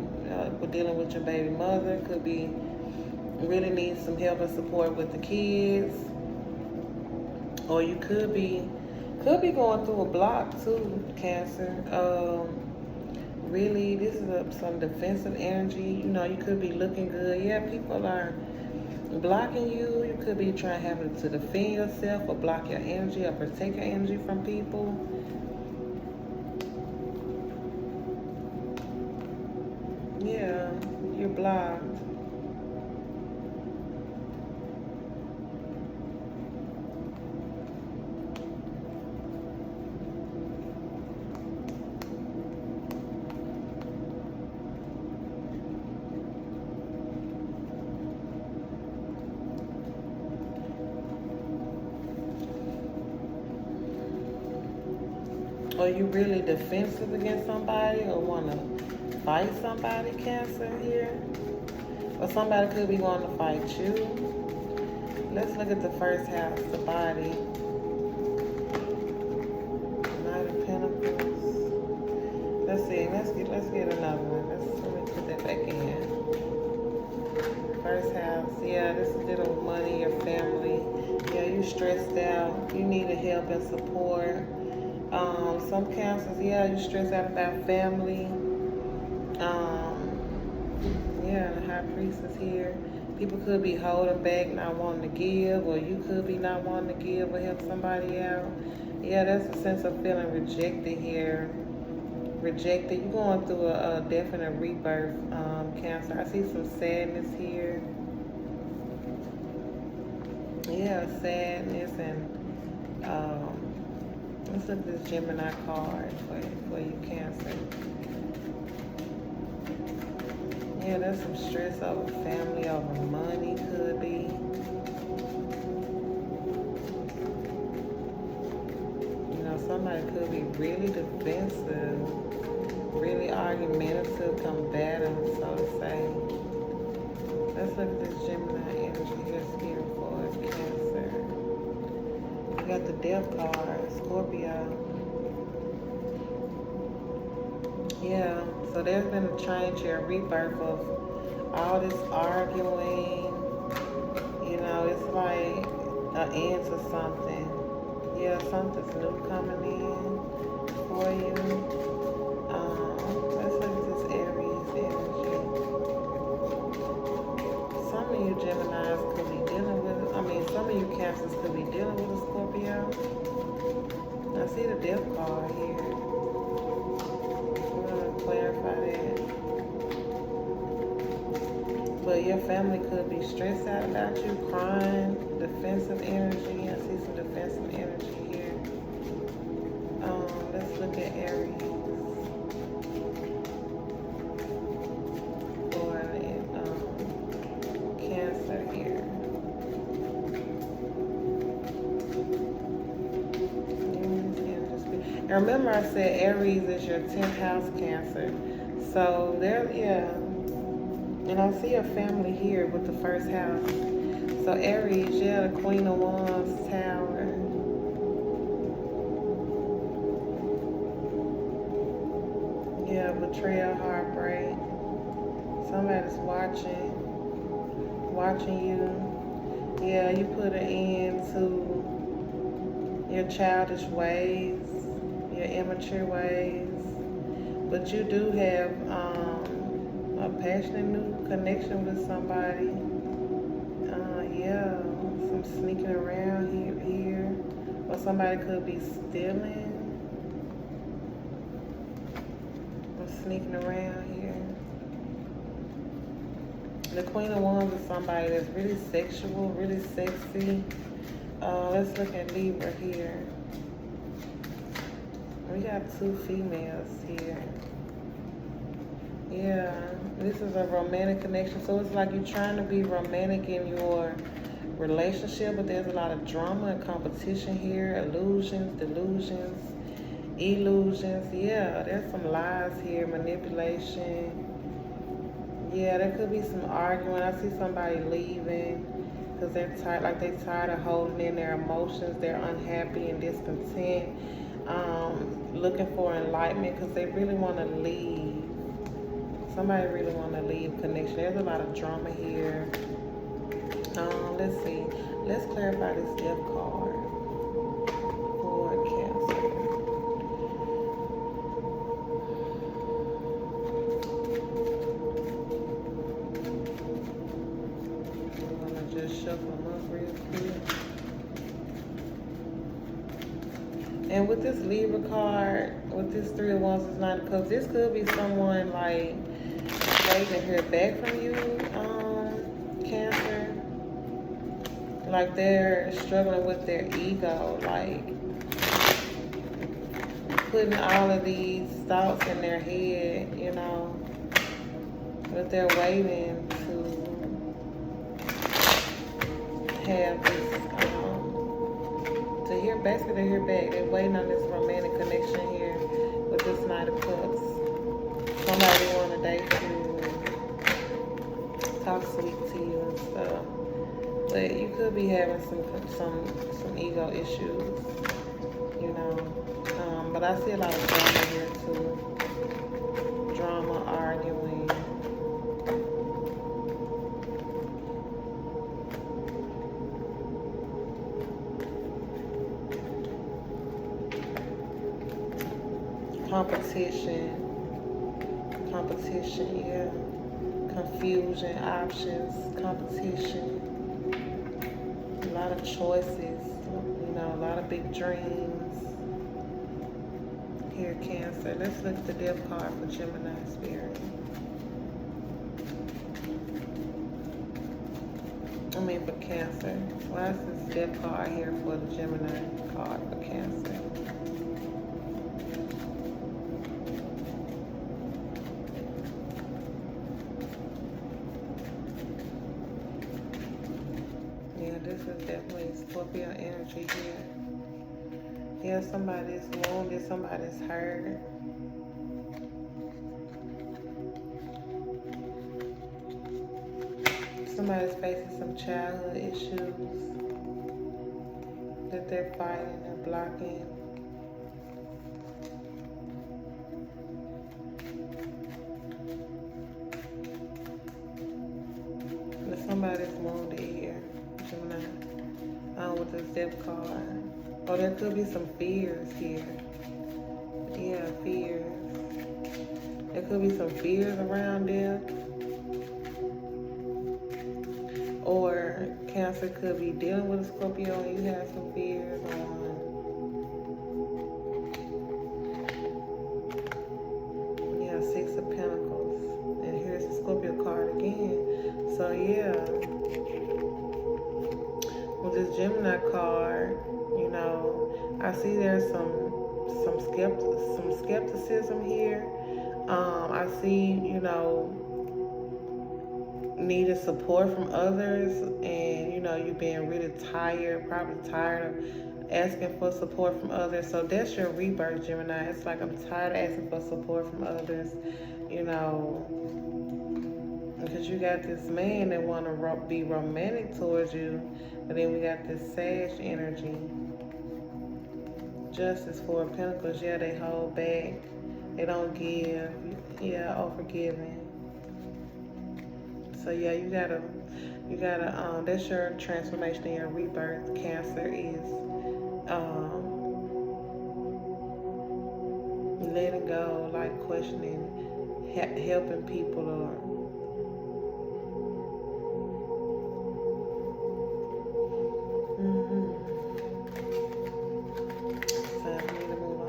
with dealing with your baby mother. Could be really need some help and support with the kids. Or you could be going through a block too, Cancer. Really, this is some defensive energy. You could be looking good. Yeah, people are blocking you. You could be having to defend yourself or block your energy or protect your energy from people. Yeah, you're blocked. Are you really defensive against somebody or want to fight somebody, Cancer, here? Or somebody could be wanting to fight you. Let's look at the first house, the body. Knight of Pentacles. Let's see. Let's get another one. Let me put that back in. First house. Yeah, this is dealing with money, your family. Yeah, you're stressed out. You need help and support. Some Cancers, yeah, you're stressed out about family. Yeah, the High Priestess here. People could be holding back, not wanting to give, or you could be not wanting to give or help somebody out. Yeah, that's a sense of feeling rejected here. Rejected. You're going through a definite rebirth, Cancer. I see some sadness here. Yeah, sadness and let's look at this Gemini card for you, Cancer. Yeah, there's some stress over family, over money, could be. Somebody could be really defensive, really argumentative, combative, so to say. Let's look at this Gemini energy here, spirit for Cancer. You got the Death card, Scorpio. Yeah, so there's been a change here, a rebirth of all this arguing. You know, it's like an end to something. Yeah, something's new coming in for you. Let's look at this Aries energy. Some of you Geminis could be dealing with, some of you Cancers could be dealing with a Scorpio. I see the Death card here. Clarify that. But your family could be stressed out about you, crying, defensive energy. I see some defensive energy here. Let's look at Aries. Or Cancer here. And remember I said Aries is your 10th house Cancer. So there, yeah. And I see a family here with the first house. So Aries, yeah, the Queen of Wands, Tower. Yeah, betrayal, heartbreak. Somebody's watching you. Yeah, you put an end to your childish ways, your immature ways. But you do have a passionate new connection with somebody. Yeah, some sneaking around here. Or somebody could be stealing. Or sneaking around here. The Queen of Wands is somebody that's really sexual, really sexy. Let's look at Libra here. We got two females here. Yeah, this is a romantic connection. So it's like you're trying to be romantic in your relationship, but there's a lot of drama and competition here. Illusions, delusions, illusions. Yeah, there's some lies here, manipulation. Yeah, there could be some arguing. I see somebody leaving because they're tired, like they're tired of holding in their emotions. They're unhappy and discontent, looking for enlightenment because they really want to leave. Somebody really want to leave connection. There's a lot of drama here. Let's see. Let's clarify this Death card for Cancer. I'm going to just shuffle them up real quick. And with this Libra card, with this Three of Wands, it's Nine of Cups, this could be someone like waiting to hear back from you, Cancer. Like they're struggling with their ego, like putting all of these thoughts in their head, you know, but they're waiting to have this, to hear, basically to hear back. They're waiting on this romantic connection here with this Knight of Cups. Somebody want to date you, talk sweet to you and stuff. But you could be having some ego issues, you know. But I see a lot of drama here too. Drama, arguing. Competition, yeah. Confusion, options, competition. A lot of choices, you know, a lot of big dreams. Here, Cancer. Let's look at the Death card for Gemini spirit. For Cancer. Why is this Death card here for the Gemini card for Cancer? This is definitely Scorpio energy here. Yeah, somebody's wounded, somebody's hurt. Somebody's facing some childhood issues that they're fighting and blocking. But somebody's wounded here, Gemini. With the Death card. Oh, there could be some fears here. Yeah, fears. There could be some fears around death. Or Cancer could be dealing with a Scorpio and you have some fears on. Yeah, Six of Pentacles. And here's the Scorpio card again. So yeah. With this Gemini card, you know, I see there's some skepticism here. I see, you know, needed support from others, and you know, you being really tired, probably tired of asking for support from others. So that's your rebirth, Gemini. It's like, I'm tired of asking for support from others, you know, because you got this man that want to be romantic towards you, but then we got this Sag energy. Justice, Four of Pentacles. Yeah, they hold back. They don't give. Yeah, unforgiving. So yeah, you gotta, that's your transformation and your rebirth. Cancer is letting go, like questioning, helping people, or so I need to move on.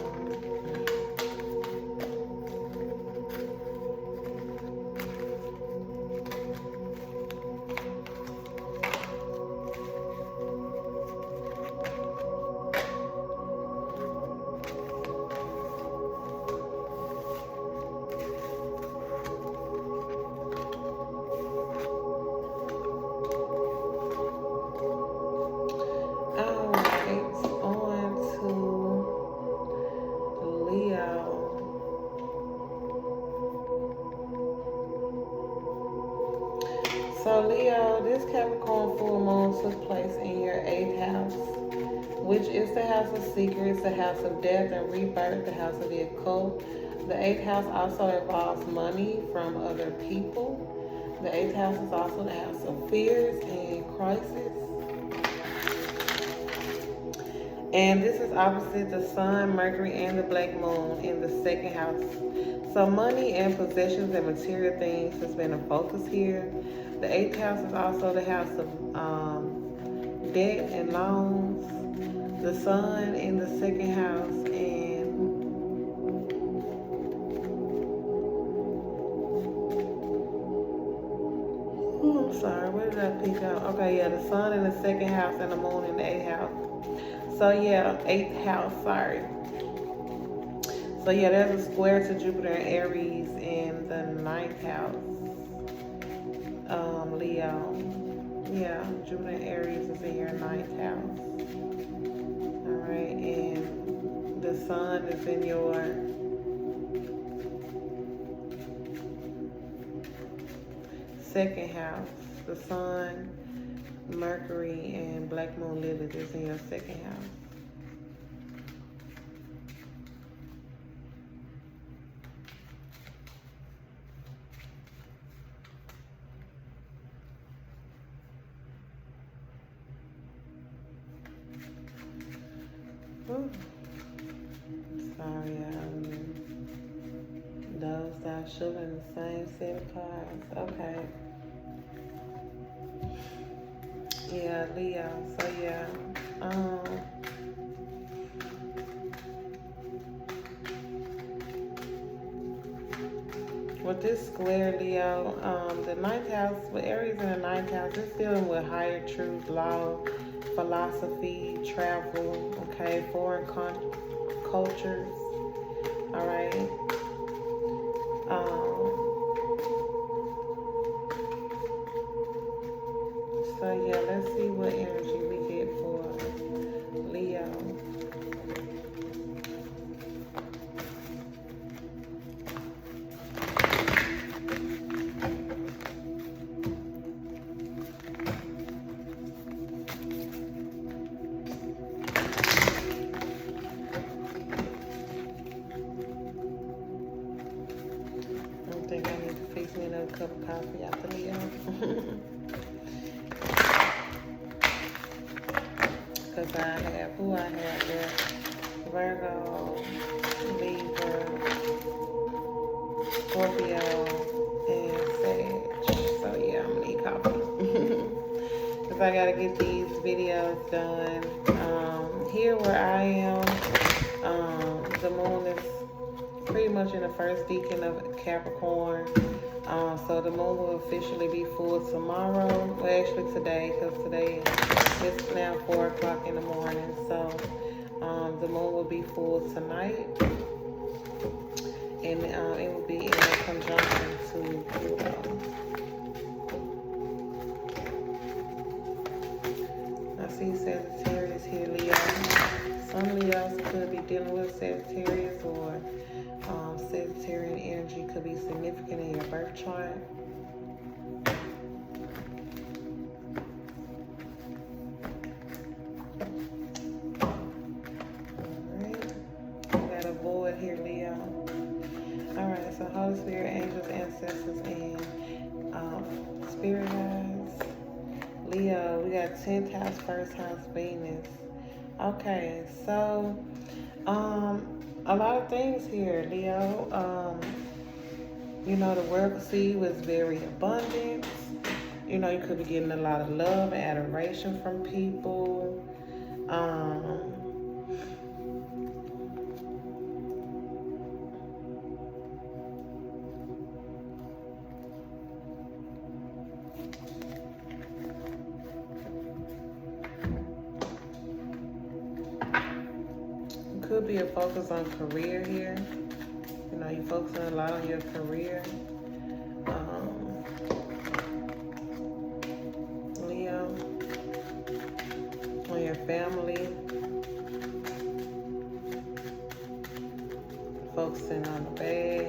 So Leo, this Capricorn full moon took place in your 8th house, which is the house of secrets, the house of death and rebirth, the house of the occult. The 8th house also involves money from other people. The 8th house is also the house of fears and crisis. And this is opposite the Sun, Mercury, and the Black Moon in the 2nd house. So money and possessions and material things has been a focus here. The 8th house is also the house of debt and loans. The Sun in the 2nd house, and I'm sorry, where did I pick out? Okay, yeah, the Sun in the 2nd house and the Moon in the 8th house. So yeah, 8th house, sorry. So yeah, there's a square to Jupiter and Aries in the 9th house. Leo. Yeah, Jupiter and Aries is in your 9th house. Alright, and the Sun is in your 2nd house. The Sun, Mercury, and Black Moon Lilith is in your 2nd house. Ooh. Sorry, those that should in the same set of cards. Okay. Yeah, Leo. So yeah. With this square, Leo, the 9th house, with Aries in the 9th house, it's dealing with higher truth, law, philosophy, travel, okay, foreign cultures, all right. So yeah, let's see what energy we get for Leo. another cup of coffee after Leo. Because I have there? Virgo, Libra, Scorpio, and Sag. So yeah, I'm gonna need coffee. Because I gotta get these videos done. Here where I am, the moon is pretty much in the first decan of Capricorn. So the moon will officially be full tomorrow. Well, actually today, because today it's now 4 o'clock in the morning. So the moon will be full tonight. And it will be in a conjunction to Pluto. I see Sagittarius here, Leo. Some Leos could be dealing with Sagittarius, or Sagittarian energy could be significant in your birth chart. Alright. We got a void here, Leo. Alright, so Holy Spirit, angels, ancestors, and spirit guides. Leo, we got 10th house, 1st house, Venus. Okay, so a lot of things here, Leo. You know, the world could see was very abundant. You know, you could be getting a lot of love and adoration from people. Could be a focus on career here. You know, you're focusing a lot on your career. Leo, on your family. Focusing on the bag.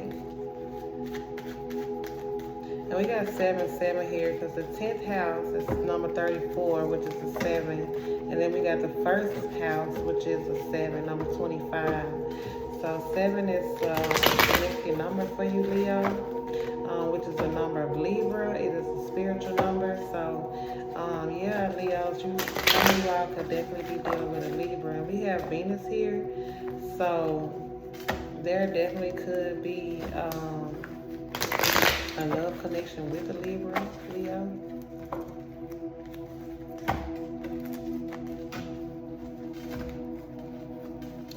And we got 7-7 here because the 10th house is number 34, which is the 7. And then we got the 1st house, which is the 7, number 25. So 7 is a significant number for you, Leo, which is the number of Libra. It is a spiritual number. So, yeah, Leos, some of y'all could definitely be dealing with a Libra. And we have Venus here. So there definitely could be a love connection with the Libra, Leo.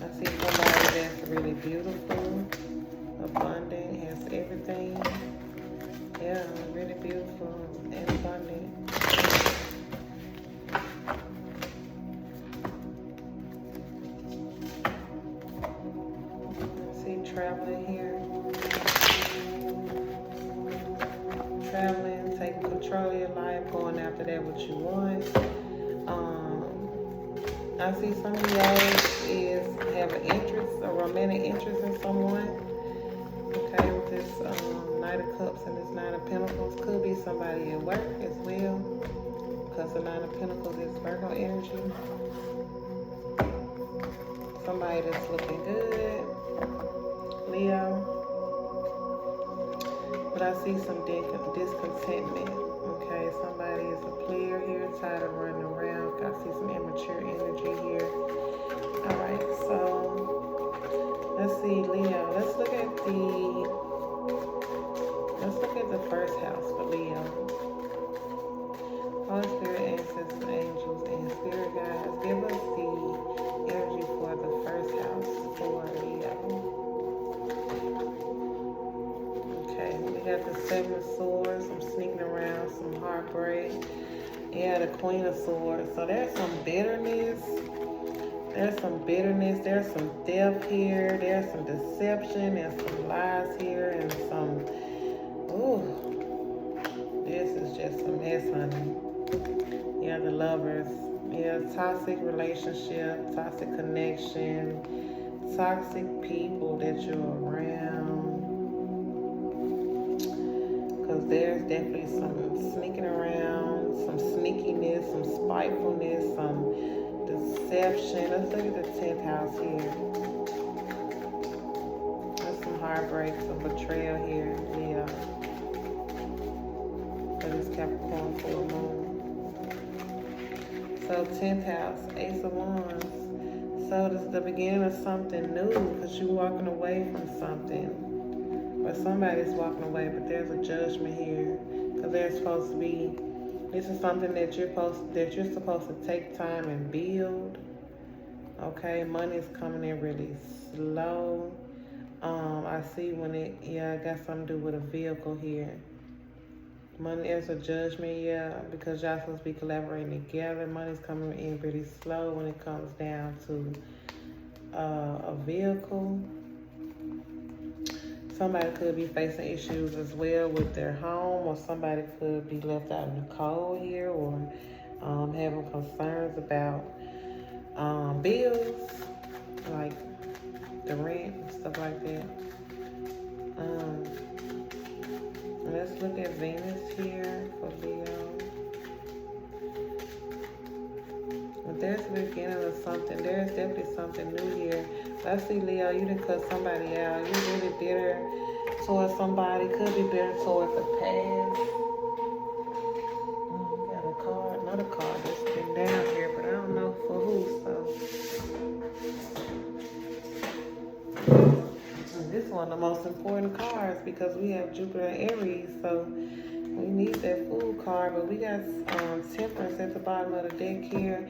I see somebody that's really beautiful, abundant, has everything. Yeah, really beautiful and abundant. I see traveling here. Traveling, taking control of your life, going after that what you want. I see some of y'all have an interest, a romantic interest in someone. Okay, with this Knight of Cups and this Nine of Pentacles, could be somebody at work as well, because the Nine of Pentacles is Virgo energy. Somebody that's looking good, Leo. But I see some discontentment. Okay, somebody is a player here, tired of running around. I see some immature energy here. All right, so let's see, Leo. Let's look at the 1st house for Leo. Holy Spirit, ancestors, angels, and spirit guides, give us the energy for the 1st house for Leo. We got the 7 of Swords, some sneaking around, some heartbreak. Yeah, the Queen of Swords. So there's some bitterness. There's some depth here. There's some deception. There's some lies here. And some, this is just a mess, honey. Yeah, the Lovers. Yeah, toxic relationship, toxic connection, toxic people that you're around. Because there's definitely some sneaking around, some sneakiness, some spitefulness, some deception. Let's look at the 10th house here. There's some heartbreak, some betrayal here, yeah. Capricorn full moon. So 10th house, Ace of Wands. So this is the beginning of something new because you're walking away from something. Or somebody's walking away, but there's a judgment here. Because there's supposed to be, this is something that you're supposed to take time and build. Okay, money is coming in really slow. I see I got something to do with a vehicle here. Money, there's a judgment, because y'all supposed to be collaborating together. Money's coming in really slow when it comes down to a vehicle. Somebody could be facing issues as well with their home, or somebody could be left out in the cold here, or having concerns about bills, like the rent and stuff like that. Let's look at Venus here for Leo. But there's the beginning of something. There's definitely something new here. I see, Leo, you done cut somebody out. You're really bitter towards somebody. Could be bitter towards the past. We got a card, another card that's been down here, but I don't know for who, so. This is one of the most important cards because we have Jupiter and Aries, so we need that Fool card, but we got Temperance at the bottom of the deck here.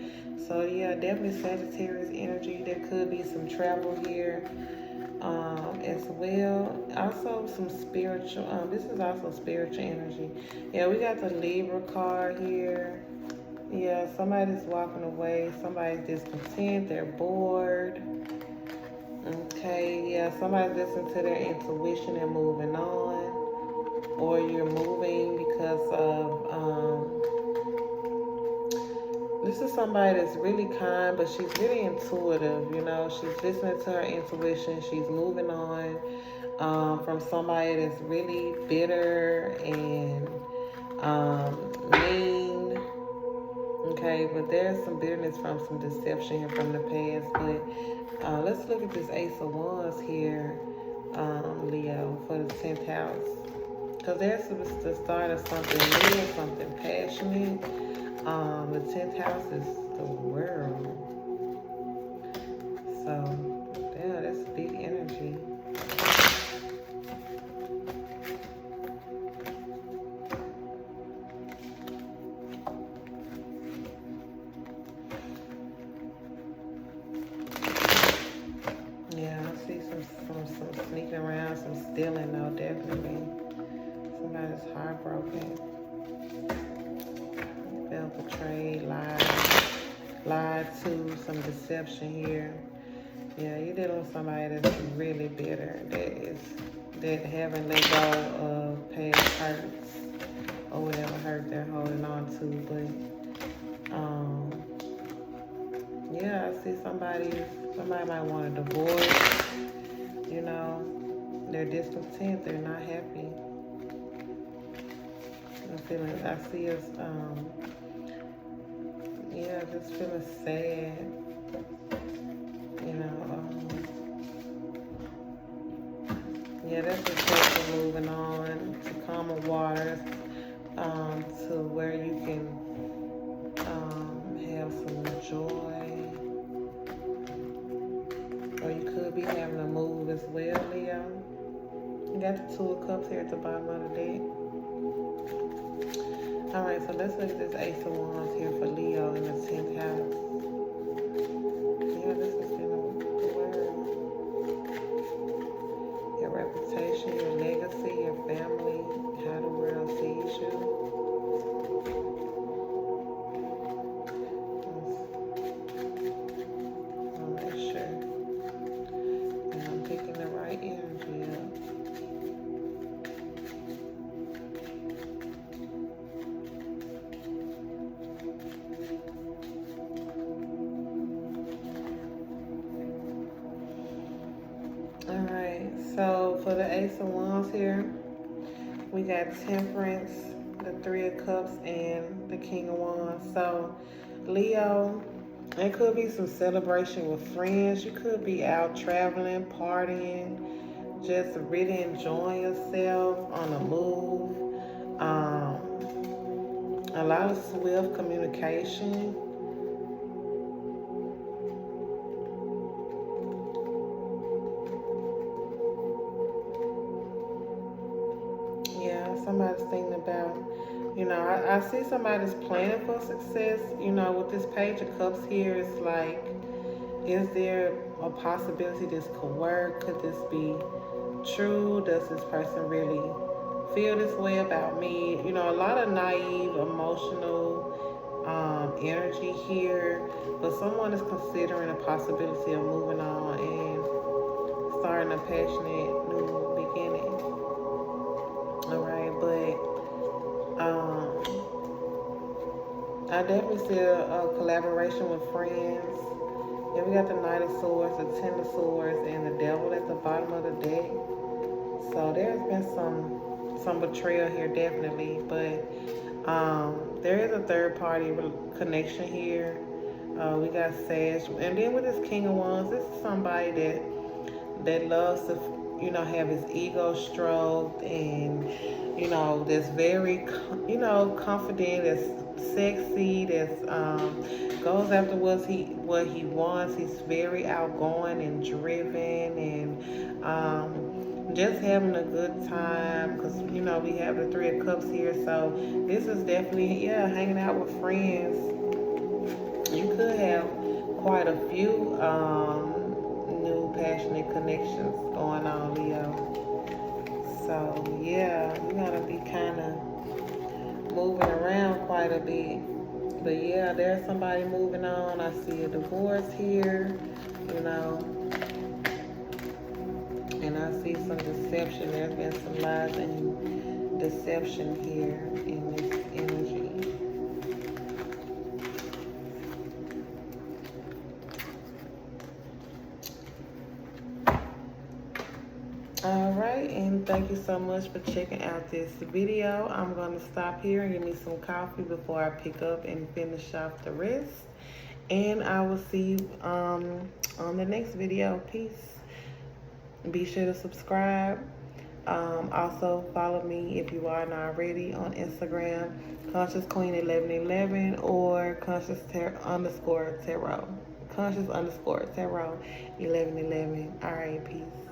So yeah, definitely Sagittarius energy. There could be some travel here as well. Also some spiritual, this is also spiritual energy. Yeah, we got the Libra card here. Yeah, somebody's walking away. Somebody's discontent. They're bored. Okay, yeah, somebody's listening to their intuition and moving on. Or you're moving because of, this is somebody that's really kind, but she's really intuitive, you know. She's listening to her intuition. She's moving on from somebody that's really bitter and mean. Okay, but there's some bitterness from some deception here from the past. But let's look at this Ace of Wands here, Leo, for the 10th house. Because there's the start of something new, something passionate. The 10th house is the world. So, yeah, that's big energy. Yeah, I see some sneaking around, some stealing, though, definitely. Somebody's heartbroken. Felt betrayed, lied to, some deception here. Yeah, you're dealing with somebody that's really bitter, that haven't let go of past hurts or whatever hurt they're holding on to. But yeah, I see somebody might want a divorce. You know, they're discontent, they're not happy. I see us, just feeling sad, you know. That's just person moving on to calmer waters, to where you can have some joy, or you could be having a move as well, Leo. You got the Two of Cups here at the bottom of the deck. Alright, so let's look at this Ace of Wands here for Leo in the 10th house. Yeah, this is in the world. Your reputation, your legacy, your family, how the world sees you. I'll make sure that I'm picking the right energy up. Alright, so for the Ace of Wands here, we got Temperance, the Three of Cups, and the King of Wands. So, Leo, there could be some celebration with friends. You could be out traveling, partying, just really enjoying yourself on the move. lot of swift communication. Yeah, somebody's thinking about, I see somebody's planning for success. With this Page of Cups here, it's like, is there a possibility this could work? Could this be true? Does this person really feel this way about me? A lot of naive, emotional energy here, but someone is considering a possibility of moving on and starting a passionate new beginning. All right, but I definitely see a collaboration with friends. And we got the Knight of Swords, the Ten of Swords, and the Devil at the bottom of the deck. So there's been some betrayal here, definitely. But there is a third party connection here. We got Sag, and then with this King of Wands, this is somebody that loves to, have his ego stroked, and that's very, confident, that's sexy, that's goes after what he wants. He's very outgoing and driven, and just having a good time, because we have the Three of Cups here. So this is definitely, hanging out with friends. You could have quite a few new passionate connections going on, Leo. So yeah, you gotta be kind of moving around quite a bit. But yeah, there's somebody moving on. I see a divorce here, and I see some deception. There's been some lies and deception here in this energy. Alright, and thank you so much for checking out this video. I'm going to stop here and get me some coffee before I pick up and finish off the rest. And I will see you on the next video. Peace. Be sure to subscribe. Also follow me if you are not already on Instagram, Conscious Queen 1111 or Conscious _Tarot. Conscious _Tarot 1111. Alright, peace.